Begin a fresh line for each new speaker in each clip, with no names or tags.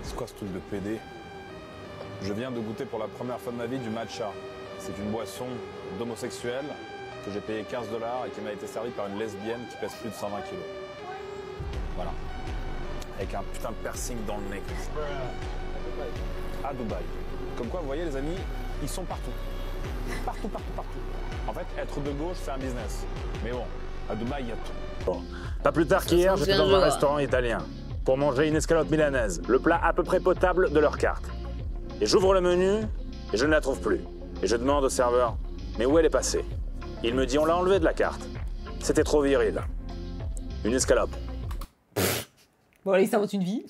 C'est quoi ce truc de PD? Je viens de goûter pour la première fois de ma vie du matcha. C'est une boisson d'homosexuels que j'ai payé 15 $ et qui m'a été servie par une lesbienne qui pèse plus de 120 kg. Voilà. Avec un putain de piercing dans le nez. À Dubaï. Comme quoi, vous voyez les amis, ils sont partout. Partout, partout, partout. En fait, être de gauche, c'est un business. Mais bon, à Dubaï, il y a tout. Bon. Pas plus tard qu'hier, j'étais dans un restaurant italien pour manger une escalope milanaise, le plat à peu près potable de leur carte. Et j'ouvre le menu et je ne la trouve plus. Et je demande au serveur, mais où elle est passée? Il me dit, on l'a enlevée de la carte. C'était trop viril. Une escalope.
Bon, allez, ça invente une vie.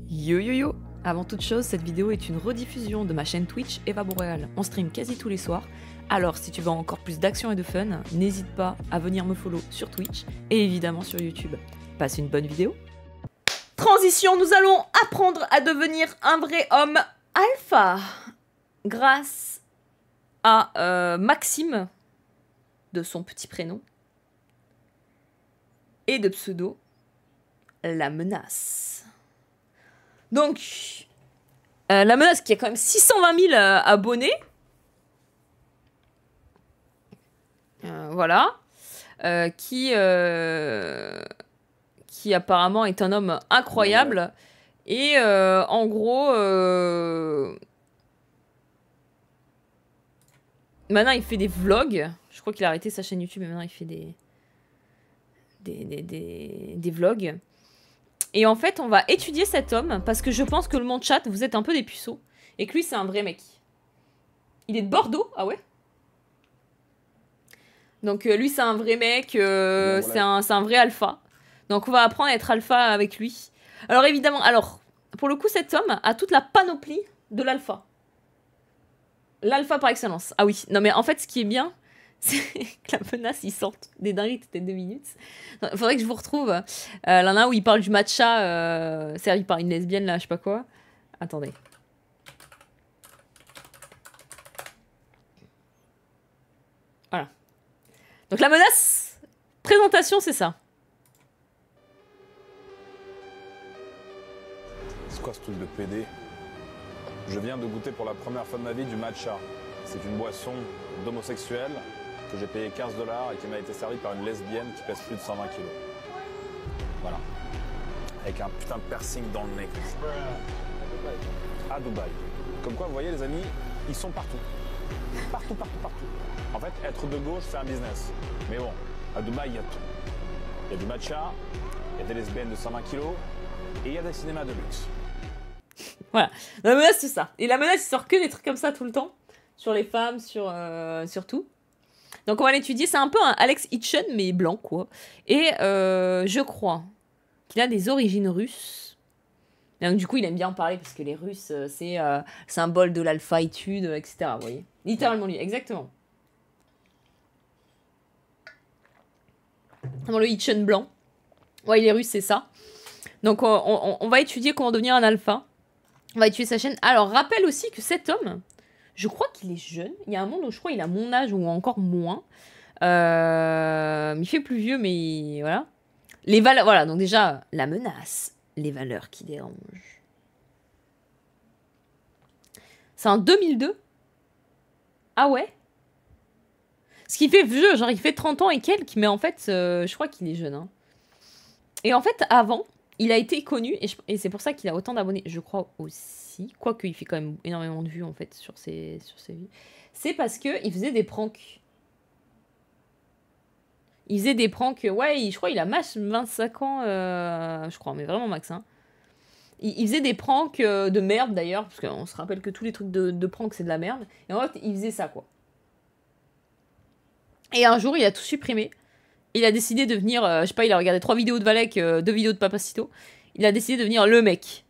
Yo yo yo. Avant toute chose, cette vidéo est une rediffusion de ma chaîne Twitch Eva Boréal. On stream quasi tous les soirs. Alors, si tu veux encore plus d'action et de fun, n'hésite pas à venir me follow sur Twitch et évidemment sur YouTube. Passe une bonne vidéo. Transition, nous allons apprendre à devenir un vrai homme alpha. Grâce à Maxime, de son petit prénom, et de pseudo, La Menace. Donc, La Menace qui a quand même 620 000 abonnés. Voilà. Qui apparemment est un homme incroyable. Et en gros... maintenant, il fait des vlogs. Je crois qu'il a arrêté sa chaîne YouTube, mais maintenant, il fait des vlogs. Et en fait, on va étudier cet homme, parce que je pense que le monde chat, vous êtes un peu des puceaux. Et que lui, c'est un vrai mec. Il est de Bordeaux, ah ouais? Donc lui, c'est un vrai mec, c'est un vrai alpha. Donc on va apprendre à être alpha avec lui. Alors évidemment, pour le coup, cet homme a toute la panoplie de l'alpha. L'alpha par excellence. Ah oui, non mais en fait, ce qui est bien, c'est que La Menace, il sorte des dingueries toutes les 2 minutes. Il faudrait que je vous retrouve. L'un où il parle du matcha, servi par une lesbienne, là, je sais pas quoi. Attendez. Voilà. Donc La Menace, présentation, c'est ça.
C'est quoi ce truc de PD? Je viens de goûter pour la première fois de ma vie du matcha. C'est une boisson d'homosexuels que j'ai payé 15 $ et qui m'a été servie par une lesbienne qui pèse plus de 120 kg. Voilà. Avec un putain de piercing dans le nez. À Dubaï. Comme quoi, vous voyez les amis, ils sont partout. Partout, partout, partout. En fait, être de gauche, c'est un business. Mais bon, à Dubaï, il y a tout. Il y a du matcha, il y a des lesbiennes de 120 kg et il y a des cinémas de luxe.
Voilà. La Menace, c'est ça. Et La Menace, il sort que des trucs comme ça tout le temps. Sur les femmes, sur tout. Donc on va l'étudier. C'est un peu un Alex Hitchen, mais blanc, quoi. Et je crois qu'il a des origines russes. Et donc du coup, il aime bien en parler parce que les Russes, c'est symbole de l'alpha-étude, etc. Vous voyez? Littéralement lui, exactement. Dans le Hitchen blanc. Ouais, il est russe, c'est ça. Donc on va étudier comment devenir un alpha. On va étudier sa chaîne. Alors, rappelle aussi que cet homme, je crois qu'il est jeune. Il y a un monde où je crois qu'il a mon âge ou encore moins. Il fait plus vieux, mais voilà. Les valeurs, voilà. Donc déjà, La Menace. Les valeurs qui dérangent. C'est en 2002. Ah ouais? Ce qui fait vieux, genre il fait 30 ans et quelques, mais en fait, je crois qu'il est jeune. Hein. Et en fait, avant... il a été connu, et c'est pour ça qu'il a autant d'abonnés, je crois aussi, quoique il fait quand même énormément de vues en fait sur ses vues. C'est parce qu'il faisait des pranks. Il faisait des pranks, ouais, je crois qu'il a max 25 ans, je crois, mais vraiment max. Hein. Il faisait des pranks de merde d'ailleurs, parce qu'on se rappelle que tous les trucs de pranks c'est de la merde. Et en fait, il faisait ça quoi. Et un jour, il a tout supprimé. Il a décidé de venir, je sais pas, il a regardé 3 vidéos de Valek, 2 vidéos de Papacito. Il a décidé de devenir le mec.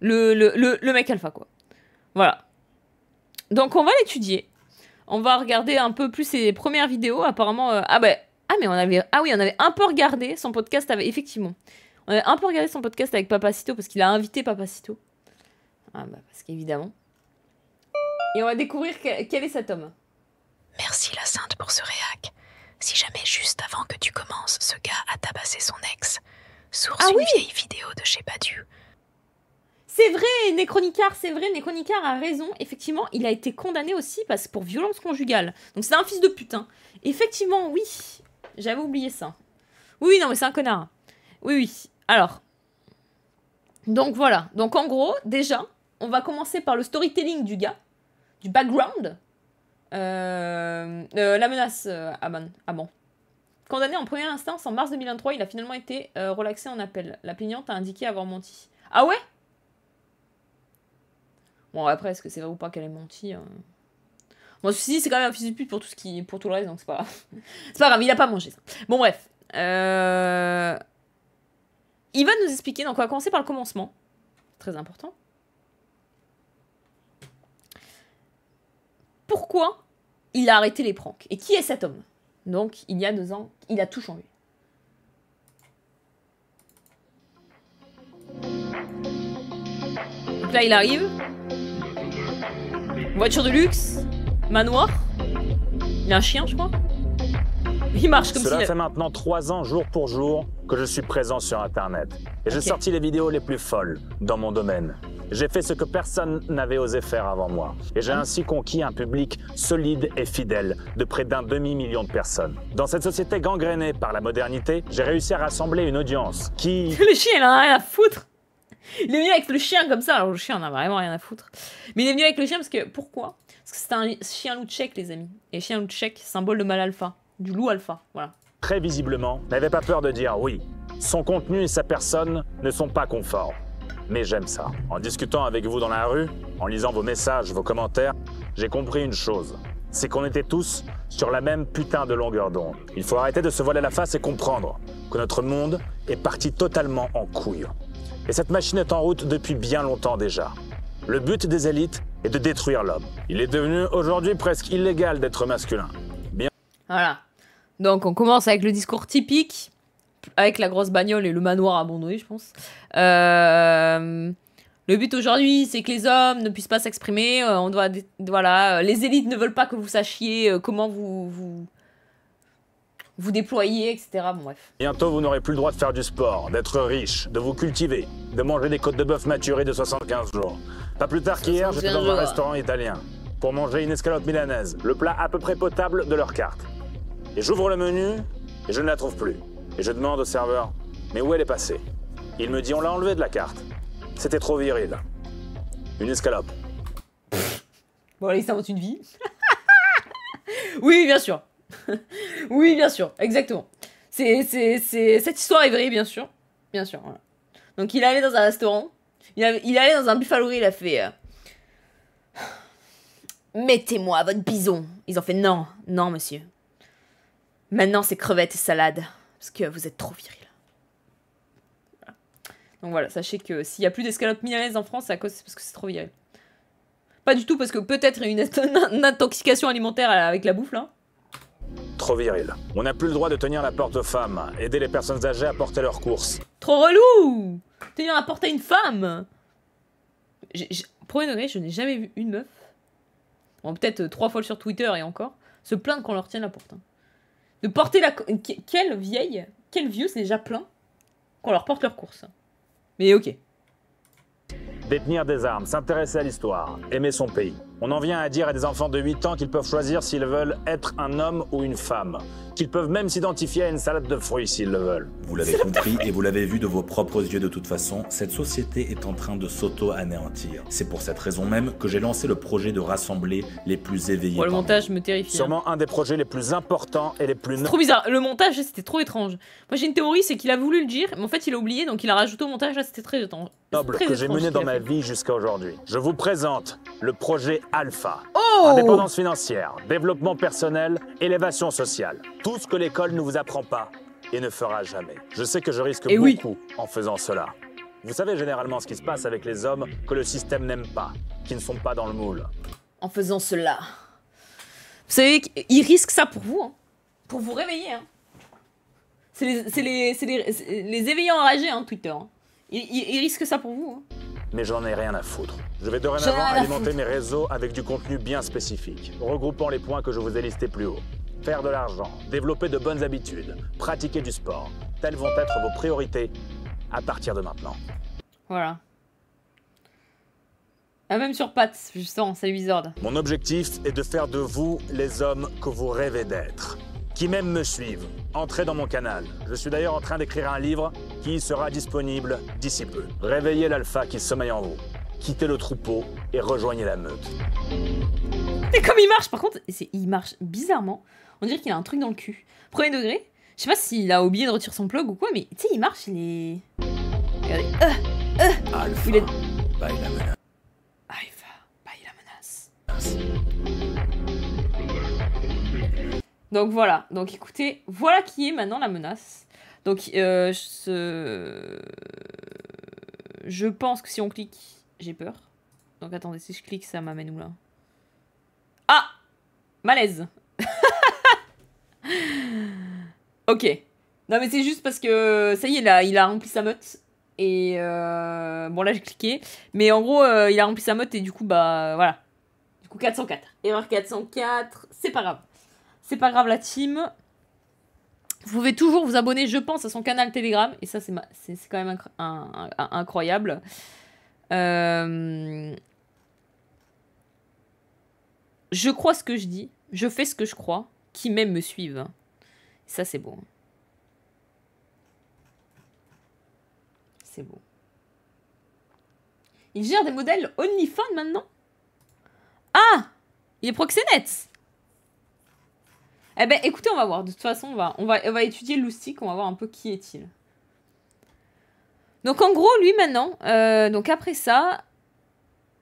Le mec alpha, quoi. Voilà. Donc, on va l'étudier. On va regarder un peu plus ses premières vidéos. Apparemment, mais on avait un peu regardé son podcast avec... Effectivement. On avait un peu regardé son podcast avec Papacito parce qu'il a invité Papacito. Ah bah, parce qu'évidemment. Et on va découvrir quel est cet homme.
Merci la Sainte pour ce réac. Si jamais juste avant que tu commences, ce gars a tabassé son ex. Source une vieille vidéo de chez Badu.
C'est vrai, Necronicar, c'est vrai, Necronicar a raison. Effectivement, il a été condamné aussi pour violence conjugale. Donc c'est un fils de putain. Effectivement, oui. J'avais oublié ça. Oui, non, mais c'est un connard. Oui, oui. Alors. Donc voilà. Donc en gros, déjà, on va commencer par le storytelling du gars. Du background. La menace à bon. Condamné en première instance en mars 2023, il a finalement été relaxé en appel. La plaignante a indiqué avoir menti. Ah ouais? Bon, après, est-ce que c'est vrai ou pas qu'elle ait menti Bon, ceci dit, c'est quand même un fils de pute pour tout le reste, donc c'est pas grave. C'est pas grave, il a pas mangé ça. Bon, bref. Il va nous expliquer, donc on va commencer par le commencement. Très important. Pourquoi il a arrêté les pranks? Et qui est cet homme? Donc, il y a 2 ans, il a tout changé. Donc là, il arrive. Voiture de luxe. Manoir. Il a un chien, je crois. Il marche comme
Cela fait maintenant 3 ans, jour pour jour, que je suis présent sur Internet. Et j'ai sorti les vidéos les plus folles dans mon domaine. J'ai fait ce que personne n'avait osé faire avant moi. Et j'ai ainsi conquis un public solide et fidèle de près d'1 demi-million de personnes. Dans cette société gangrénée par la modernité, j'ai réussi à rassembler une audience qui...
Le chien, il en a rien à foutre. Il est venu avec le chien comme ça. Alors le chien en a vraiment rien à foutre. Mais il est venu avec le chien parce que... Pourquoi? Parce que c'est un chien loup tchèque, les amis. Et chien loup tchèque, symbole de mâle alpha. Du loup alpha, voilà.
Très visiblement, n'avait pas peur de dire oui. Son contenu et sa personne ne sont pas conformes. Mais j'aime ça. En discutant avec vous dans la rue, en lisant vos messages, vos commentaires, j'ai compris une chose. C'est qu'on était tous sur la même putain de longueur d'onde. Il faut arrêter de se voiler la face et comprendre que notre monde est parti totalement en couille. Et cette machine est en route depuis bien longtemps déjà. Le but des élites est de détruire l'homme. Il est devenu aujourd'hui presque illégal d'être masculin. Bien.
Voilà. Donc on commence avec le discours typique, avec la grosse bagnole et le manoir abandonné, je pense. Le but aujourd'hui, c'est que les hommes ne puissent pas s'exprimer. On doit, voilà, les élites ne veulent pas que vous sachiez comment vous déployer, etc. Bon, bref.
Bientôt, vous n'aurez plus le droit de faire du sport, d'être riche, de vous cultiver, de manger des côtes de bœuf maturées de 75 jours. Pas plus tard qu'hier, j'étais dans un restaurant italien pour manger une escalope milanaise, le plat à peu près potable de leur carte. Et j'ouvre le menu et je ne la trouve plus. Et je demande au serveur, mais où elle est passée? Il me dit, on l'a enlevée de la carte. C'était trop viril. Une escalope.
Bon, allez, ça invente une vie. Oui, bien sûr. Oui, bien sûr, exactement. Cette histoire est vraie, bien sûr. Bien sûr, voilà. Donc, il est allé dans un restaurant. Il est allé dans un Buffalo Grill, il a fait... Mettez-moi votre bison. Ils ont fait, non, non, monsieur. Maintenant, c'est crevettes et salade. Parce que vous êtes trop viril. Voilà. Donc voilà, sachez que s'il n'y a plus d'escalope milanaise en France, c'est parce que c'est trop viril. Pas du tout parce que peut-être il y a une intoxication alimentaire avec la bouffe, là.
Trop viril. On n'a plus le droit de tenir la porte aux femmes, aider les personnes âgées à porter leurs courses.
Trop relou! Tenir la porte à une femme! Premier degré, je n'ai jamais vu une meuf, bon, peut-être 3 fois sur Twitter et encore, se plaindre qu'on leur tienne la porte. Hein. De porter la... Quelle vieux, c'est déjà plein qu'on leur porte leurs courses. Mais ok.
Détenir des armes, s'intéresser à l'histoire, aimer son pays. On en vient à dire à des enfants de 8 ans qu'ils peuvent choisir s'ils veulent être un homme ou une femme. Qu'ils peuvent même s'identifier à une salade de fruits s'ils le veulent.
Vous l'avez compris et vous l'avez vu de vos propres yeux de toute façon, cette société est en train de s'auto-anéantir. C'est pour cette raison même que j'ai lancé le projet de rassembler les plus éveillés.
Bon, le montage me terrifie.
Sûrement un des projets les plus importants et les plus...
Trop bizarre. Le montage, c'était trop étrange. Moi, j'ai une théorie, c'est qu'il a voulu le dire, mais en fait, il a oublié, donc il a rajouté au montage. Là, c'était très étrange.
Noble que j'ai mené dans ma vie jusqu'à aujourd'hui. Je vous présente le projet Alpha.
Oh!
Indépendance financière, développement personnel, élévation sociale. Tout ce que l'école ne vous apprend pas et ne fera jamais. Je sais que je risque beaucoup en faisant cela. Vous savez généralement ce qui se passe avec les hommes que le système n'aime pas, qui ne sont pas dans le moule.
En faisant cela. Vous savez qu'ils risquent ça pour vous, hein. Pour vous réveiller. Hein. C'est les éveillants enragés, hein, Twitter. Hein. Ils risquent ça pour vous. Hein.
Mais j'en ai rien à foutre. Je vais dorénavant alimenter mes réseaux avec du contenu bien spécifique, regroupant les points que je vous ai listés plus haut. Faire de l'argent, développer de bonnes habitudes, pratiquer du sport. Telles vont être vos priorités à partir de maintenant.
Voilà. Ah, même sur pattes, justement, salut Wizard.
Mon objectif est de faire de vous les hommes que vous rêvez d'être. Qui même me suivent, entrez dans mon canal. Je suis d'ailleurs en train d'écrire un livre qui sera disponible d'ici peu. Réveillez l'alpha qui sommeille en vous. Quittez le troupeau et rejoignez la meute.
Et comme il marche, par contre, il marche bizarrement. On dirait qu'il a un truc dans le cul. Premier degré, je sais pas s'il a oublié de retirer son plug ou quoi, mais tu sais, il marche, il est... Regardez.
Alpha,
Il est...
by la menace.
Alpha, by la menace. Donc voilà, donc écoutez, voilà qui est maintenant la menace. Donc je pense que si on clique, j'ai peur. Donc attendez, si je clique, ça m'amène où là? Ah! Malaise. Ok. Non mais c'est juste parce que ça y est, il a rempli sa meute. Et bon là j'ai cliqué. Mais en gros, il a rempli sa meute et du coup, bah voilà. Du coup 404. Erreur 404, c'est pas grave. C'est pas grave la team. Vous pouvez toujours vous abonner, je pense, à son canal Telegram. Et ça, c'est quand même incroyable. Je crois ce que je dis. Je fais ce que je crois. Qui même me suivent. Ça, c'est beau. C'est beau. Il gère des modèles OnlyFans maintenant? Ah! Il est proxénète! Eh ben, écoutez, on va voir. De toute façon, on va étudier Loustic. On va voir un peu qui est-il. Donc, en gros, lui, maintenant, donc après ça,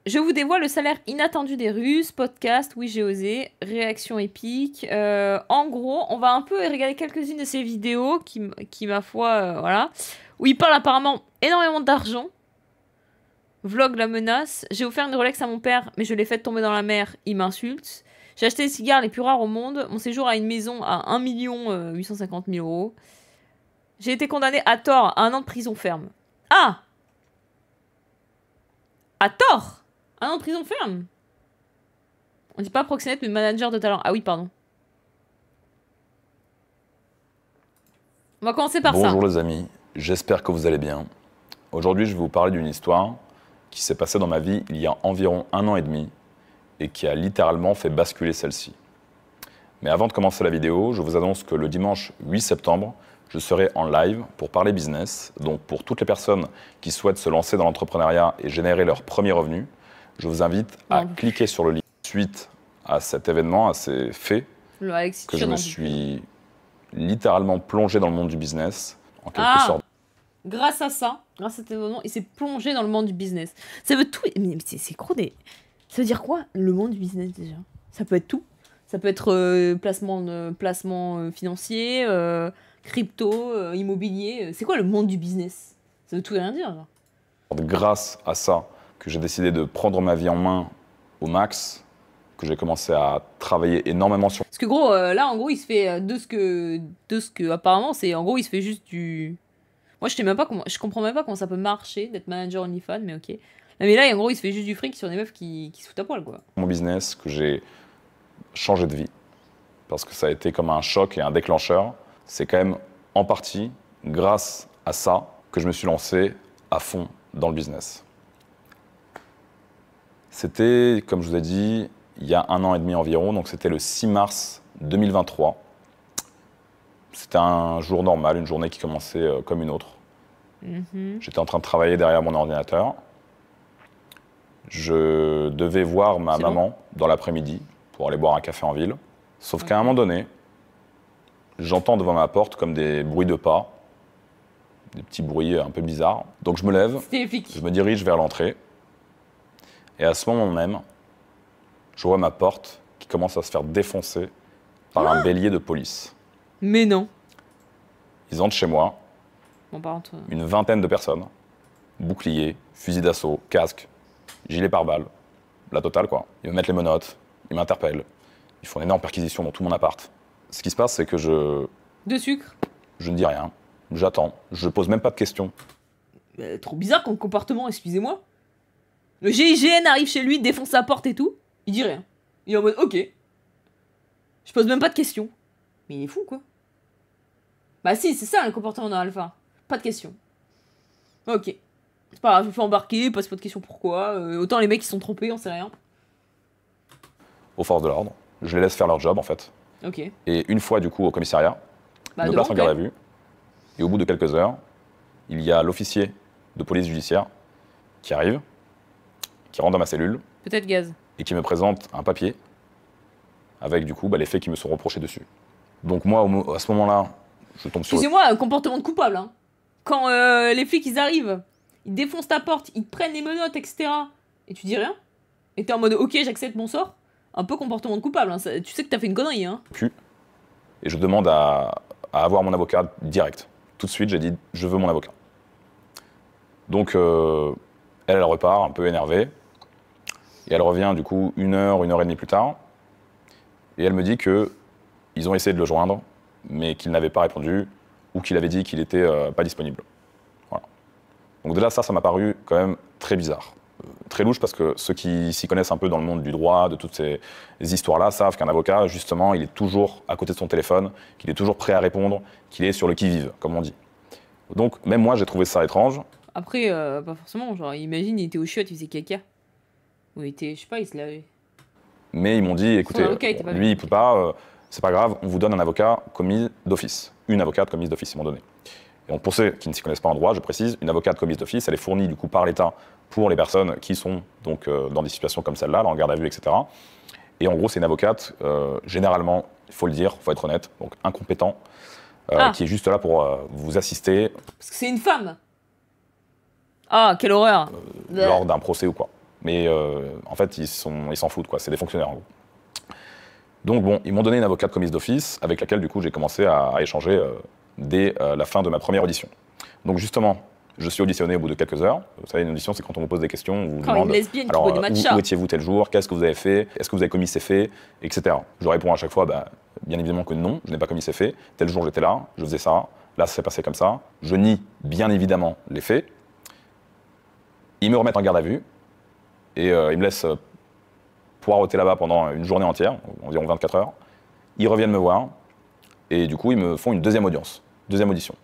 je vous dévoile le salaire inattendu des Russes, podcast, oui, j'ai osé, réaction épique. En gros, on va un peu regarder quelques-unes de ses vidéos qui ma foi, voilà, où il parle apparemment énormément d'argent. Vlog la menace. J'ai offert une Rolex à mon père, mais je l'ai fait tomber dans la mer, il m'insulte. J'ai acheté les cigares les plus rares au monde. Mon séjour à une maison à 1 850 000 €. J'ai été condamné à tort à 1 an de prison ferme. Ah! À tort! 1 an de prison ferme? On dit pas proxénète, mais manager de talent. Ah oui, pardon. On va commencer par ça.
Bonjour les amis, j'espère que vous allez bien. Aujourd'hui, je vais vous parler d'une histoire qui s'est passée dans ma vie il y a environ 1 an et demi et qui a littéralement fait basculer celle-ci. Mais avant de commencer la vidéo, je vous annonce que le dimanche 8 septembre, je serai en live pour parler business. Donc pour toutes les personnes qui souhaitent se lancer dans l'entrepreneuriat et générer leurs premiers revenus, je vous invite à cliquer sur le lien suite à cet événement, à ces faits, que je me suis littéralement plongé dans le monde du business, en quelque sorte.
Grâce à ça, grâce à cet événement, il s'est plongé dans le monde du business. Ça veut tout... Mais c'est gros des... Ça veut dire quoi, le monde du business, déjà? Ça peut être tout. Ça peut être placement financier, crypto, immobilier. C'est quoi le monde du business? Ça veut tout et rien dire, genre.
Grâce à ça, que j'ai décidé de prendre ma vie en main au max, que j'ai commencé à travailler énormément sur...
Parce que gros, là, en gros, il se fait de ce que apparemment, c'est... En gros, il se fait juste du... Moi, je comprends même pas comment ça peut marcher d'être manager OnlyFans, mais ok. Non, mais là, en gros, il se fait juste du fric sur des meufs qui se foutent à poil, quoi.
Mon business, que j'ai changé de vie, parce que ça a été comme un choc et un déclencheur. C'est quand même en partie grâce à ça que je me suis lancé à fond dans le business. C'était, comme je vous ai dit, il y a 1 an et demi environ, donc c'était le 6 mars 2023. C'était un jour normal, une journée qui commençait comme une autre. J'étais en train de travailler derrière mon ordinateur. Je devais voir ma maman dans l'après-midi pour aller boire un café en ville. Sauf qu'à un moment donné, j'entends devant ma porte comme des bruits de pas, des petits bruits un peu bizarres. Donc je me lève, je me dirige vers l'entrée. Et à ce moment même, je vois ma porte qui commence à se faire défoncer par un bélier de police.
Mais non.
Ils entrent chez moi,
bon, par contre,
une vingtaine de personnes, boucliers, fusils d'assaut, casques, gilet pare-balles, la totale quoi. Ils me mettent les menottes, ils m'interpellent, ils font une énorme perquisition dans tout mon appart. Ce qui se passe, c'est que
de sucre.
Je ne dis rien, j'attends, je pose même pas de questions.
Trop bizarre comme comportement, excusez-moi. Le GIGN arrive chez lui, défonce sa porte et tout, il dit rien. Il est en mode ok. Je pose même pas de questions. Mais il est fou quoi. Bah si, c'est ça le comportement d'un alpha. Pas de questions. Ok. C'est pas grave, je me fais embarquer, pose pas de questions pourquoi. Autant les mecs qui sont trompés, on sait rien.
Aux forces de l'ordre. Je les laisse faire leur job, en fait.
Ok.
Et une fois, du coup, au commissariat,
Bah,
ils me
devant,
placent en garde à
quand même.
vue. Et au bout de quelques heures, il y a l'officier de police judiciaire qui arrive, qui rentre dans ma cellule
Peut-être gaz.
et qui me présente un papier avec, du coup, les faits qui me sont reprochés dessus. Donc moi, à ce moment-là, je tombe sur...
Excusez-moi, comportement de coupable. Hein. Quand les flics ils arrivent, ils défoncent ta porte, ils te prennent les menottes, etc. Et tu dis rien. Et t'es en mode ok, j'accepte mon sort. Un peu comportement de coupable. Hein. Tu sais que t'as fait une connerie. Hein.
Et je demande à avoir mon avocat direct. Tout de suite, j'ai dit, je veux mon avocat. Donc, elle repart, un peu énervée. Et elle revient, du coup, une heure et demie plus tard. Et elle me dit qu'ils ont essayé de le joindre, mais qu'il n'avait pas répondu, ou qu'il avait dit qu'il n'était pas disponible. Voilà. Donc déjà, ça m'a paru quand même très bizarre. Très louche, parce que ceux qui s'y connaissent un peu dans le monde du droit, de toutes ces histoires-là, savent qu'un avocat, justement, il est toujours à côté de son téléphone, qu'il est toujours prêt à répondre, qu'il est sur le qui-vive, comme on dit. Donc, même moi, j'ai trouvé ça étrange.
Après, pas forcément. Genre, imagine, il était au chiottes, il faisait caca. Ou il était, je sais pas, il se lavait.
Mais ils m'ont dit, écoutez,
avocat était pas
lui, il peut pas, c'est pas grave, on vous donne un avocat commis d'office. Une avocate commise d'office, ils m'ont donné. Et donc, pour ceux qui ne s'y connaissent pas en droit, je précise, une avocate commise d'office, elle est fournie, du coup, par l'État pour les personnes qui sont donc dans des situations comme celle-là, en garde à vue, etc. Et en gros, c'est une avocate, généralement, il faut le dire, il faut être honnête, donc incompétent, qui est juste là pour vous assister.
Parce que c'est une femme. Ah, quelle horreur.
Lors d'un procès ou quoi. Mais en fait, ils s'en foutent, quoi. C'est des fonctionnaires, en gros. Donc bon, ils m'ont donné une avocate commise d'office, avec laquelle, du coup, j'ai commencé à échanger dès la fin de ma première audition. Donc justement, je suis auditionné au bout de quelques heures. Vous savez, une audition, c'est quand on vous pose des questions, on vous
Quand
demande
une lesbienne qui
alors,
boit des matchas.
où étiez-vous tel jour, qu'est-ce que vous avez fait, est-ce que vous avez commis ces faits, etc. Je réponds à chaque fois, bien évidemment que non, je n'ai pas commis ces faits. Tel jour, j'étais là, je faisais ça, là, ça s'est passé comme ça. Je nie bien évidemment les faits. Ils me remettent en garde à vue et ils me laissent poireauter là-bas pendant une journée entière, environ 24 heures. Ils reviennent me voir et du coup, ils me font une deuxième audience, deuxième audition.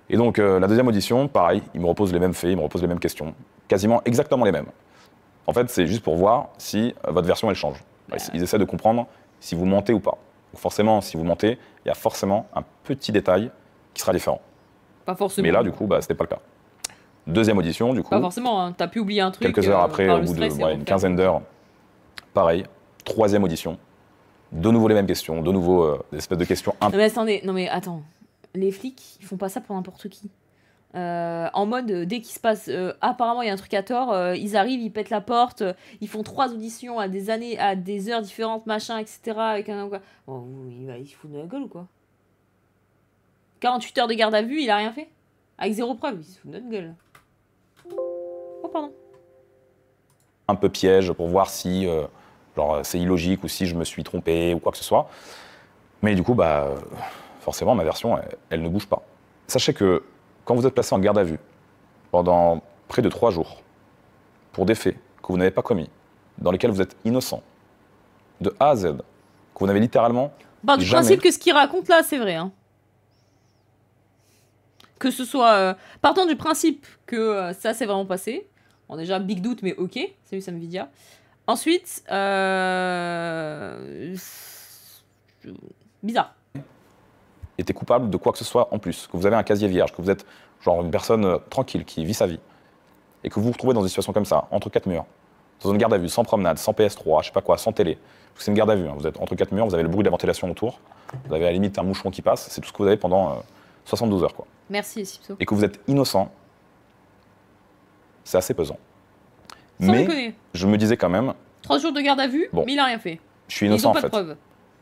Et donc, la deuxième audition, pareil, ils me reposent les mêmes faits, ils me reposent les mêmes questions, quasiment exactement les mêmes. En fait, c'est juste pour voir si votre version, elle change. Ils essaient de comprendre si vous mentez ou pas. Donc forcément, si vous mentez, il y a forcément un petit détail qui sera différent.
Pas forcément.
Mais là, du coup, c'était pas le cas. Deuxième audition, du coup.
Pas forcément, hein. T'as pu oublier un truc.
Quelques heures après,
par
au
le
bout
stress et
d'une quinzaine d'heures, pareil. Troisième audition. De nouveau les mêmes questions, de nouveau des espèces de questions
Non mais attendez, non mais attends. Les flics, ils font pas ça pour n'importe qui. En mode, dès qu'il se passe, apparemment il y a un truc à tort, ils arrivent, ils pètent la porte, ils font 3 auditions à des années, à des heures différentes, machin, etc. Avec un... Bon, il se fout de la gueule ou quoi? 48 heures de garde à vue, il a rien fait? Avec zéro preuve, il se fout de notre gueule. Oh pardon.
un peu piège pour voir si c'est illogique ou si je me suis trompé ou quoi que ce soit. Mais du coup, forcément, ma version, elle ne bouge pas. Sachez que quand vous êtes placé en garde à vue pendant près de 3 jours pour des faits que vous n'avez pas commis, dans lesquels vous êtes innocent, de A à Z, que vous n'avez littéralement
Du
jamais...
principe que ce qu'il raconte là, c'est vrai. Hein. Que ce soit... Partant du principe que ça s'est vraiment passé. Bon, déjà, big doute, mais ok. Salut Sam Vidia. Ensuite, bizarre.
était coupable de quoi que ce soit en plus, que vous avez un casier vierge, que vous êtes genre une personne tranquille qui vit sa vie, et que vous vous retrouvez dans une situation comme ça, entre 4 murs, dans une garde à vue, sans promenade, sans PS3, je sais pas quoi, sans télé. C'est une garde à vue, hein. Vous êtes entre 4 murs, vous avez le bruit de la ventilation autour, vous avez à la limite un moucheron qui passe, c'est tout ce que vous avez pendant 72 heures, quoi.
Merci, Sipso.
Et que vous êtes innocent, c'est assez pesant.
Sans
Mais
déconner.
je me disais quand même,
3 jours de garde à vue,
Bon.
mais il a rien fait.
je suis
Ils
innocent
ont
en
pas de
fait.
preuves.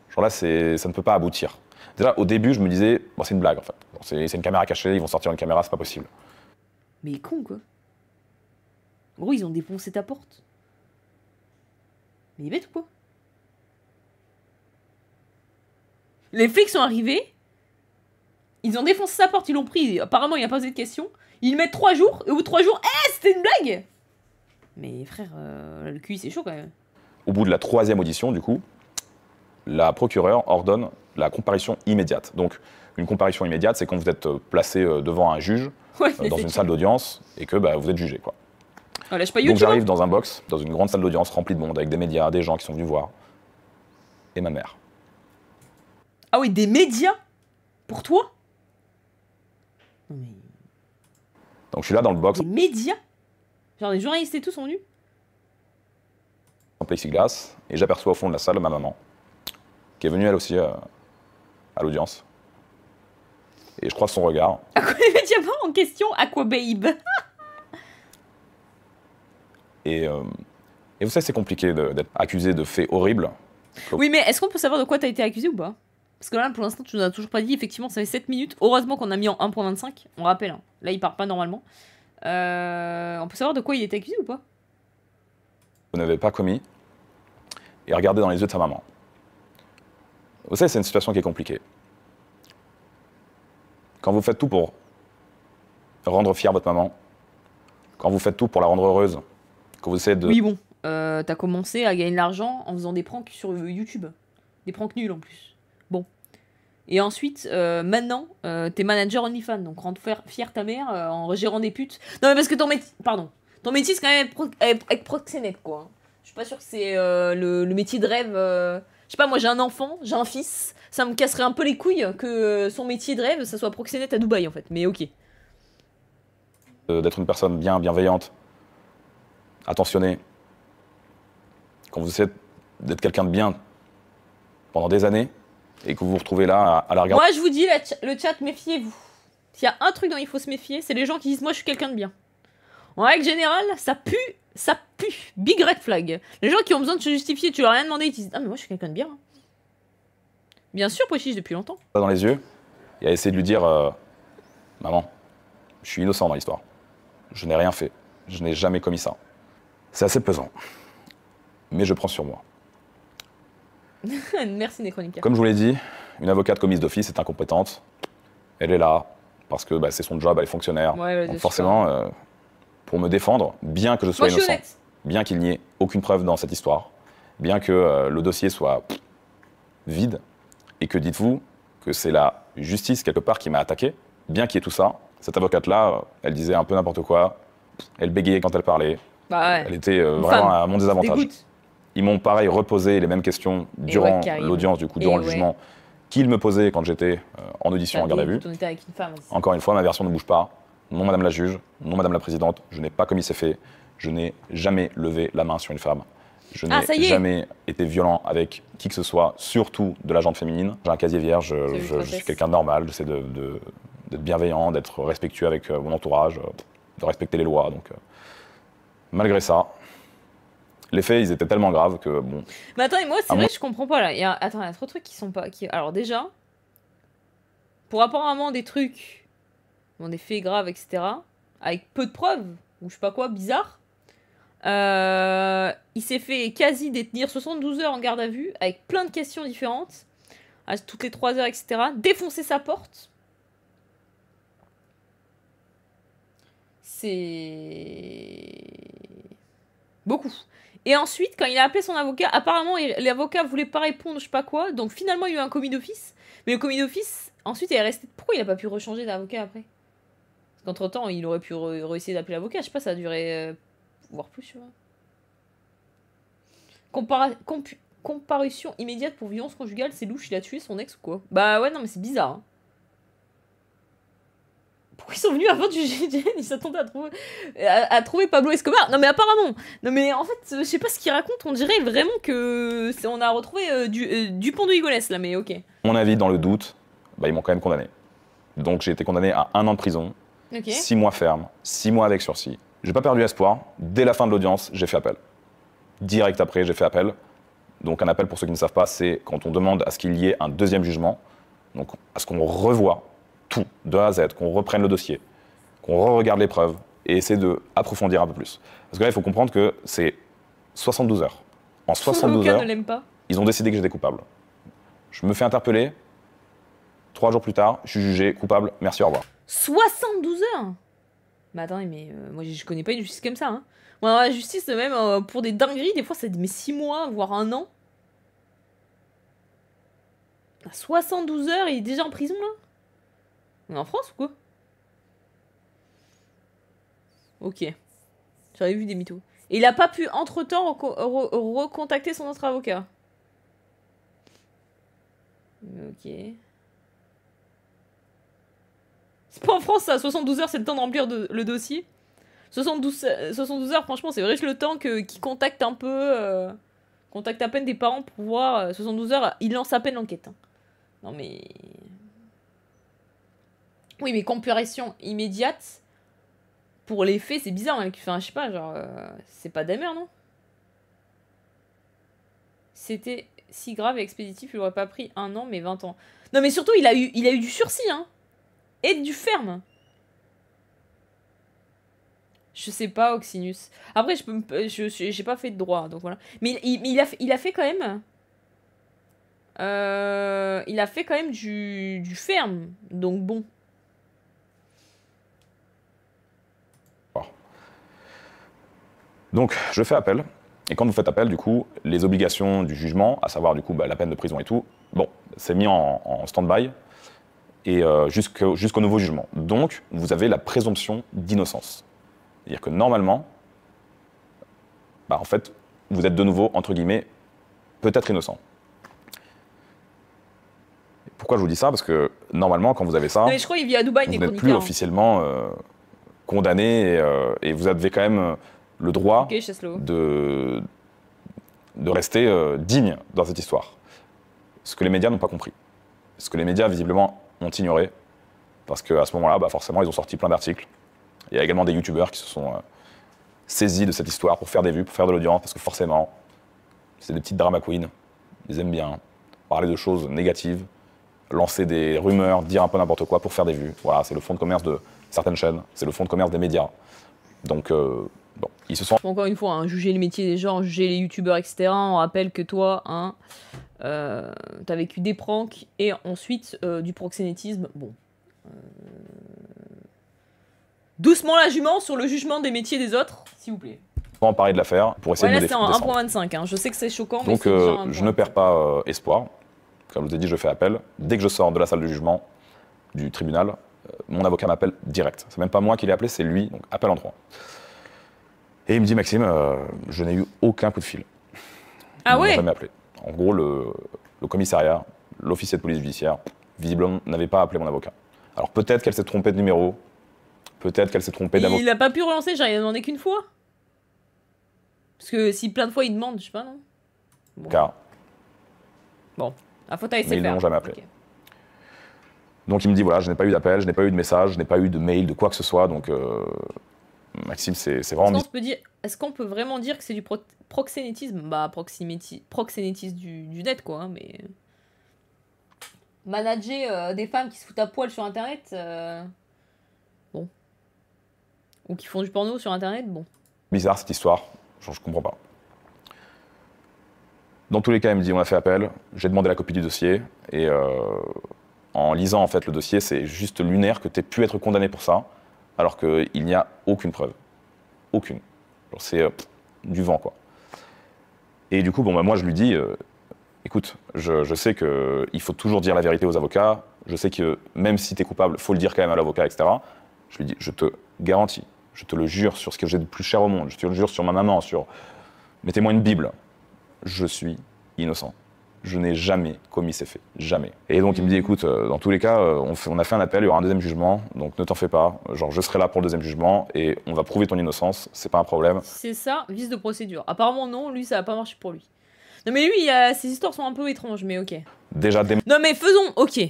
Genre là, ça ne peut pas aboutir. Déjà, au début, je me disais, bon, c'est une blague en fait. Bon, c'est une caméra cachée, ils vont sortir une caméra, c'est pas possible.
Mais il est con, quoi. Gros, ils ont défoncé ta porte. Mais il est bête ou quoi? Les flics sont arrivés. Ils ont défoncé sa porte, ils l'ont pris. Apparemment, il a pas posé de questions. Ils mettent 3 jours, et au bout de 3 jours, c'était une blague! Mais frère, le QI, c'est chaud quand même.
Au bout de la 3e audition, du coup, la procureure ordonne la comparution immédiate. Donc, une comparution immédiate, c'est quand vous êtes placé devant un juge
Ouais,
dans une salle d'audience et que bah, vous êtes jugé, quoi.
Oh, lâche pas
Donc
YouTube.
j'arrive dans un box, dans une grande salle d'audience remplie de monde, avec des médias, des gens qui sont venus voir, et ma mère.
Ah oui, des médias pour toi? Non mais
Donc je suis là dans le box,
des médias? Genre les journalistes et tout sont venus?
en plexiglas, et j'aperçois au fond de la salle ma maman, qui est venue elle aussi à l'audience. Et je croise son regard.
À quoi les médias pas en question? À quoi babe?
Et vous savez, c'est compliqué d'être accusé de faits horribles.
Oui, mais est-ce qu'on peut savoir de quoi t'as été accusé ou pas? Parce que là, pour l'instant, tu nous as toujours pas dit. Effectivement, ça fait 7 minutes. Heureusement qu'on a mis en 1.25. On rappelle, hein. Là, il part pas normalement. On peut savoir de quoi il était accusé ou pas?
Vous n'avez pas commis. Et regardez dans les yeux de sa maman. Vous savez, c'est une situation qui est compliquée. Quand vous faites tout pour rendre fière votre maman, quand vous faites tout pour la rendre heureuse, quand vous essayez de...
Oui, bon. T'as commencé à gagner de l'argent en faisant des pranks sur YouTube. Des pranks nuls en plus. Bon. Et ensuite, maintenant, t'es manager OnlyFans. Donc rendre fière ta mère en gérant des putes. Non, mais parce que ton métier... Pardon. Ton métier, c'est quand même être proxénète, quoi. Je suis pas sûre que c'est le métier de rêve. Je sais pas, moi j'ai un enfant, j'ai un fils. Ça me casserait un peu les couilles que son métier de rêve, ça soit proxénète à Dubaï, en fait. Mais ok.
d'être une personne bienveillante, attentionnée. Quand vous essayez d'être quelqu'un de bien pendant des années et que vous vous retrouvez là à la regarder.
Moi, je vous dis, le chat, méfiez-vous. S'il y a un truc dont il faut se méfier, c'est les gens qui disent moi je suis quelqu'un de bien. En règle générale, ça pue, ça pue. Big red flag. Les gens qui ont besoin de se justifier, tu leur as rien demandé, ils te disent ah mais moi je suis quelqu'un de bien. Bien sûr, Pochiche, depuis longtemps.
Dans les yeux et à essayer de lui dire maman, je suis innocent dans l'histoire. Je n'ai rien fait. Je n'ai jamais commis ça. C'est assez pesant. Mais je prends sur moi.
Merci Necronica.
Comme je vous l'ai dit, une avocate commise d'office est incompétente. Elle est là parce que bah, c'est son job, elle est fonctionnaire.
Ouais,
donc forcément, pour me défendre, bien que je sois innocent, bien qu'il n'y ait aucune preuve dans cette histoire, bien que le dossier soit vide, et que dites-vous que c'est la justice quelque part qui m'a attaqué, bien qu'il y ait tout ça, cette avocate-là, elle disait un peu n'importe quoi, elle bégayait quand elle parlait,
bah ouais.
elle était vraiment à mon désavantage.
Dégoûte.
Ils m'ont pareil reposé les mêmes questions durant l'audience, du coup, durant le jugement, qu'ils me posaient quand j'étais en audition en garde à vue.
Avec une femme aussi.
Encore une fois, ma version ne bouge pas. Non, madame la juge, non, madame la présidente, je n'ai pas commis ces faits. Je n'ai jamais levé la main sur une femme. Je n'ai jamais été violent avec qui que ce soit, surtout de la gente féminine. J'ai un casier vierge, je suis quelqu'un de normal, j'essaie d'être bienveillant, d'être respectueux avec mon entourage, de respecter les lois. Donc, malgré ça, les faits, ils étaient tellement graves que bon.
Mais attends, et moi, c'est vrai que je comprends pas là. Attends, il y a trop de trucs qui sont pas. Alors, déjà, pour apparemment des trucs, bon, des faits graves, etc., avec peu de preuves, ou je sais pas quoi, bizarre, il s'est fait quasi détenir 72 heures en garde à vue, avec plein de questions différentes, à toutes les 3 heures, etc., défoncer sa porte. C'est beaucoup. Et ensuite, quand il a appelé son avocat, apparemment, l'avocat voulait pas répondre, je sais pas quoi, donc finalement, il y a eu un commis d'office. Mais le commis d'office, ensuite, il est resté... Pourquoi il a pas pu rechanger d'avocat après? Parce qu'entre-temps, il aurait pu réessayer d'appeler l'avocat, je sais pas, ça a duré... voire plus, tu vois. Comparution immédiate pour violence conjugale, c'est louche, il a tué son ex ou quoi? Bah ouais, non, mais c'est bizarre, hein. Pourquoi ils sont venus avant de juger Jen? Ils s'attendaient à trouver Pablo Escobar. Non mais apparemment. Non mais en fait, je sais pas ce qu'il raconte. On dirait vraiment que on a retrouvé Dupont de Ligonnès là, mais ok.
À mon avis, dans le doute, bah, ils m'ont quand même condamné. Donc j'ai été condamné à 1 an de prison, 6 mois ferme, 6 mois avec sursis. J'ai pas perdu espoir. Dès la fin de l'audience, j'ai fait appel. Direct après, j'ai fait appel. Donc un appel, pour ceux qui ne savent pas, c'est quand on demande à ce qu'il y ait un deuxième jugement, donc à ce qu'on revoie tout, de A à Z, qu'on reprenne le dossier, qu'on re-regarde les preuves et essaie d'approfondir un peu plus. Parce que là, il faut comprendre que c'est 72 heures. En 72 heures, ils ont décidé que j'étais coupable. Je me fais interpeller. 3 jours plus tard, je suis jugé coupable. Merci, au revoir.
72 heures? Mais attendez, mais moi, je connais pas une justice comme ça. Hein. Moi, la justice, même pour des dingueries, des fois, ça met 6 mois, voire 1 an. À 72 heures, il est déjà en prison, là? On est en France ou quoi? Ok. J'avais vu des mythos. Et il a pas pu, entre-temps, recontacter son autre avocat. Ok. C'est pas en France, ça. 72 heures, c'est le temps de remplir le dossier. 72 heures, franchement, c'est vrai que le temps qu'il contacte un peu... contacte à peine des parents pour voir... 72 heures, il lance à peine l'enquête. Hein. Non, mais... Oui, mais comparution immédiate... Pour les faits, c'est bizarre. Hein. Enfin, je sais pas, genre... c'est pas Damer, non? C'était si grave et expéditif, il aurait pas pris 1 an, mais 20 ans. Non, mais surtout, il a eu du sursis, hein. Et du ferme. Je sais pas, Oxinus. Après, j'ai pas fait de droit, donc voilà. Mais il a fait quand même... il a fait quand même du ferme. Donc bon.
Donc, je fais appel. Et quand vous faites appel, du coup, les obligations du jugement, à savoir, du coup, la peine de prison et tout, bon, c'est mis en stand-by et jusqu'au nouveau jugement. Donc, vous avez la présomption d'innocence. C'est-à-dire que normalement, en fait, vous êtes de nouveau, entre guillemets, peut-être innocent. Pourquoi je vous dis ça? Parce que normalement, quand vous avez ça,
mais je crois qu'il vit à Dubaï,
vous n'êtes plus officiellement condamné et vous avez quand même le droit de rester digne dans cette histoire. Ce que les médias n'ont pas compris. Ce que les médias, visiblement, ont ignoré. Parce qu'à ce moment-là, forcément, ils ont sorti plein d'articles. Il y a également des youtubeurs qui se sont saisis de cette histoire pour faire des vues, pour faire de l'audience, parce que forcément, c'est des petites drama queens. Ils aiment bien parler de choses négatives, lancer des rumeurs, dire un peu n'importe quoi pour faire des vues. Voilà, c'est le fonds de commerce de certaines chaînes, c'est le fonds de commerce des médias. Donc, bon, ils se sont...
Encore une fois, hein, juger le métier des gens, juger les youtubeurs, etc. On rappelle que toi, hein, t'as vécu des pranks et ensuite du proxénétisme. Bon. Doucement la jument sur le jugement des métiers des autres, s'il vous plaît.
On va parler de l'affaire pour essayer de me défendre.
C'est en 1.25, hein. Je sais que c'est choquant, mais
donc,
c'est déjà
je ne perds pas espoir. Comme je vous ai dit, je fais appel. Dès que je sors de la salle de jugement du tribunal, mon avocat m'appelle direct. C'est même pas moi qui l'ai appelé, c'est lui, donc appel en 3. Et il me dit, Maxime, je n'ai eu aucun coup de fil.
Ah ouais?
Il ne m'a jamais appelé. En gros, le commissariat, l'officier de police judiciaire, visiblement, n'avait pas appelé mon avocat. Alors peut-être qu'elle s'est trompée de numéro, peut-être qu'elle s'est trompée d'avocat.
Il n'a pas pu relancer, j'en ai demandé qu'une fois. Parce que si plein de fois il demande, je sais pas, non? Bon. Bon, la faute à SFR.
Mais ils ne l'ont jamais appelé.
Okay.
Donc il me dit, voilà, je n'ai pas eu d'appel, je n'ai pas eu de message, je n'ai pas eu de mail, de quoi que ce soit, donc Maxime, c'est vraiment...
Est-ce qu'on peut vraiment dire que c'est du proxénétisme? Proxénétisme du net, quoi, hein, mais... Manager des femmes qui se foutent à poil sur Internet, bon. Ou qui font du porno sur Internet, bon.
Bizarre cette histoire, je comprends pas. Dans tous les cas, il me dit, on a fait appel, j'ai demandé la copie du dossier, et en lisant en fait le dossier, c'est juste lunaire que tu aies pu être condamné pour ça, alors qu'il n'y a aucune preuve. Aucune. C'est du vent, quoi. Et du coup, bon, moi, je lui dis, écoute, je sais qu'il faut toujours dire la vérité aux avocats, je sais que même si tu es coupable, il faut le dire quand même à l'avocat, etc. Je lui dis, je te garantis, je te le jure sur ce que j'ai de plus cher au monde, je te le jure sur ma maman, sur mes témoins de Bible, je suis innocent. Je n'ai jamais commis ces faits. Jamais. Et donc il me dit, écoute, dans tous les cas, on a fait un appel, il y aura un deuxième jugement, donc ne t'en fais pas. Genre, je serai là pour le deuxième jugement et on va prouver ton innocence, c'est pas un problème.
C'est ça, vice de procédure. Apparemment non, lui ça va pas marcher pour lui. Non mais lui, ses histoires sont un peu étranges, mais ok.
Déjà
Non mais faisons, ok.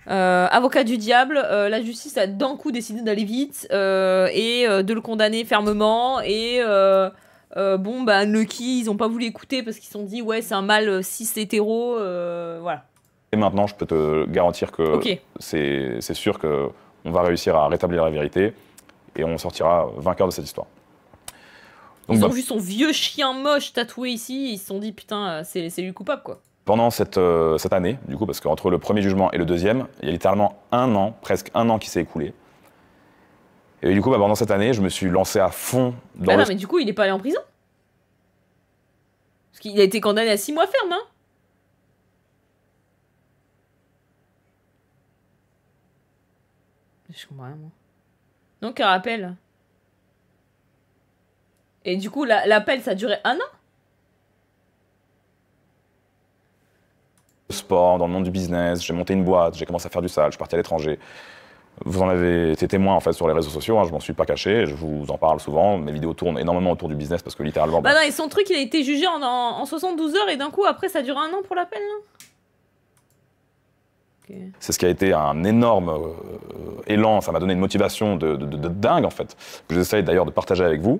Avocat du diable, la justice a d'un coup décidé d'aller vite et de le condamner fermement et... bon, Nucky, ils ont pas voulu écouter parce qu'ils se sont dit, ouais, c'est un mâle cis hétéro, voilà.
Et maintenant, je peux te garantir que c'est sûr qu'on va réussir à rétablir la vérité et on sortira vainqueur de cette histoire. Donc,
ils ont vu son vieux chien moche tatoué ici, ils se sont dit, putain, c'est lui coupable, quoi.
Pendant cette année, du coup, parce qu'entre le premier jugement et le deuxième, il y a littéralement un an, presque un an qui s'est écoulé. Et du coup, pendant cette année, je me suis lancé à fond dans
non, mais du coup, il est pas allé en prison. Parce qu'il a été condamné à 6 mois ferme, hein. Je comprends rien, moi. Donc, un rappel. Et du coup, l'appel, ça a duré 1 an?
Sport, dans le monde du business, j'ai monté une boîte, j'ai commencé à faire du sale, je suis parti à l'étranger. Vous en avez été témoin en fait sur les réseaux sociaux, hein, je m'en suis pas caché, je vous en parle souvent, mes vidéos tournent énormément autour du business parce que littéralement...
Bah non, et son truc, il a été jugé en 72 heures et d'un coup, après, ça dure 1 an pour l'appel, là. Okay.
C'est ce qui a été un énorme élan, ça m'a donné une motivation de dingue en fait, que j'essaye d'ailleurs de partager avec vous.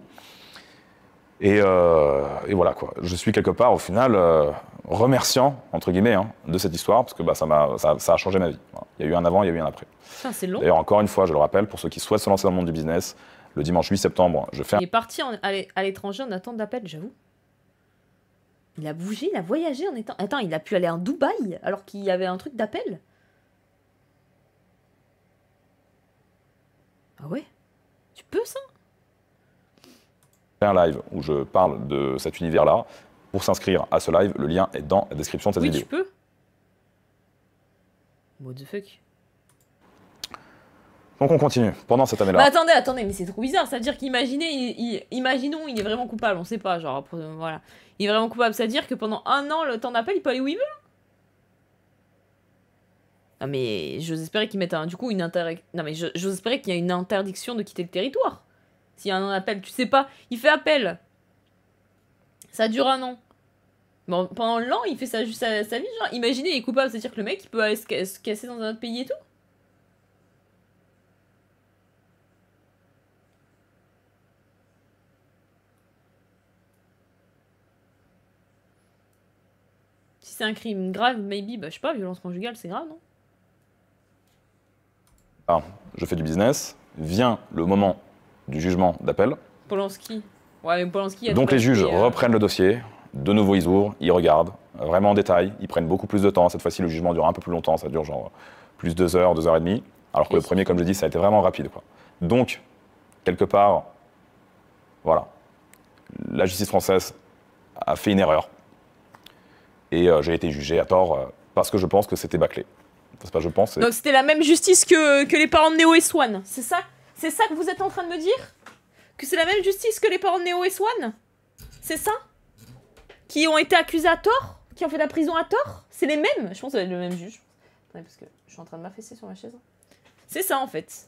Et voilà quoi, je suis quelque part au final remerciant, entre guillemets, hein, de cette histoire, parce que bah, ça a changé ma vie. Voilà. Il y a eu un avant, il y a eu un après.
C'est long.
D'ailleurs, encore une fois, je le rappelle, pour ceux qui souhaitent se lancer dans le monde du business, le dimanche 8 septembre, je fais...
Il est parti à l'étranger en attente d'appel, j'avoue. Il a bougé, il a voyagé en étant... Attends, il a pu aller en Dubaï alors qu'il y avait un truc d'appel. Ah ouais? Tu peux ça?
Un live où je parle de cet univers-là. Pour s'inscrire à ce live, le lien est dans la description de cette vidéo.
Oui, tu peux. What the fuck?
Donc on continue. Pendant cette année-là...
Bah attendez, mais c'est trop bizarre. C'est-à-dire imaginons, il est vraiment coupable, on sait pas, genre, après, voilà. Il est vraiment coupable, c'est-à-dire que pendant 1 an, le temps d'appel, il peut aller où il veut. Ah mais j'ose espérer qu'ils mettent du coup une interdiction... Non mais j'ose espérer qu'il y a une interdiction de quitter le territoire. S'il y a un appel, tu sais pas, il fait appel. Ça dure 1 an. Bon, pendant l'an, il fait ça juste sa vie, genre, imaginez, il est coupable, c'est-à-dire que le mec, il peut aller se casser dans un autre pays et tout. Si c'est un crime grave, maybe, bah je sais pas, violence conjugale, c'est grave, non?
Ah, je fais du business, vient le moment du jugement d'appel.
Polanski. Ouais, mais Polanski...
Donc les juges reprennent le dossier, de nouveau ils ouvrent, ils regardent, vraiment en détail, ils prennent beaucoup plus de temps. Cette fois-ci, le jugement dure un peu plus longtemps, ça dure genre plus 2 heures, 2 heures et demie. Alors que le premier, comme je dis, ça a été vraiment rapide, quoi. Donc, quelque part, voilà, la justice française a fait une erreur. Et j'ai été jugé à tort parce que je pense que c'était bâclé. C'est pas je pense.
Donc c'était la même justice que les parents de Néo et Swan. C'est ça que vous êtes en train de me dire? Que c'est la même justice que les parents de Néo et Swan? C'est ça? Qui ont été accusés à tort? Qui ont fait la prison à tort? C'est les mêmes? Je pense que ça va être le même juge. Attendez, parce que je suis en train de m'affaisser sur ma chaise. C'est ça en fait.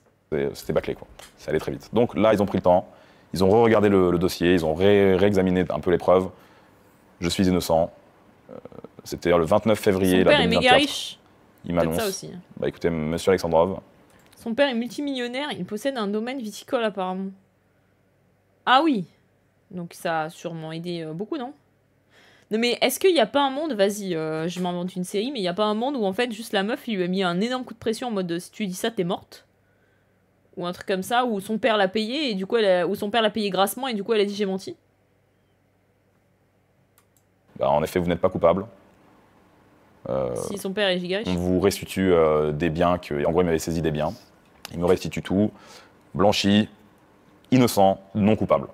C'était bâclé quoi. Ça allait très vite. Donc là, ils ont pris le temps. Ils ont re-regardé le dossier. Ils ont réexaminé un peu les preuves. Je suis innocent. C'était le 29 février.
Son père est méga riche.
Il m'annonce.
Ça aussi.
Bah écoutez, monsieur Alexandrov.
Son père est multimillionnaire. Il possède un domaine viticole apparemment. Ah oui. Donc ça a sûrement aidé beaucoup, non? Non mais est-ce qu'il n'y a pas un monde, vas-y, je m'invente une série, mais il n'y a pas un monde où en fait juste la meuf il lui a mis un énorme coup de pression en mode si tu dis ça t'es morte? Ou un truc comme ça, où son père l'a payé et du coup où son père l'a payé grassement et du coup elle a dit j'ai menti?
Bah en effet vous n'êtes pas coupable.
Si son père est giga riche.
On vous restitue des biens, en gros il m'avait saisi des biens. Il me restitue tout, blanchi, innocent, non coupable.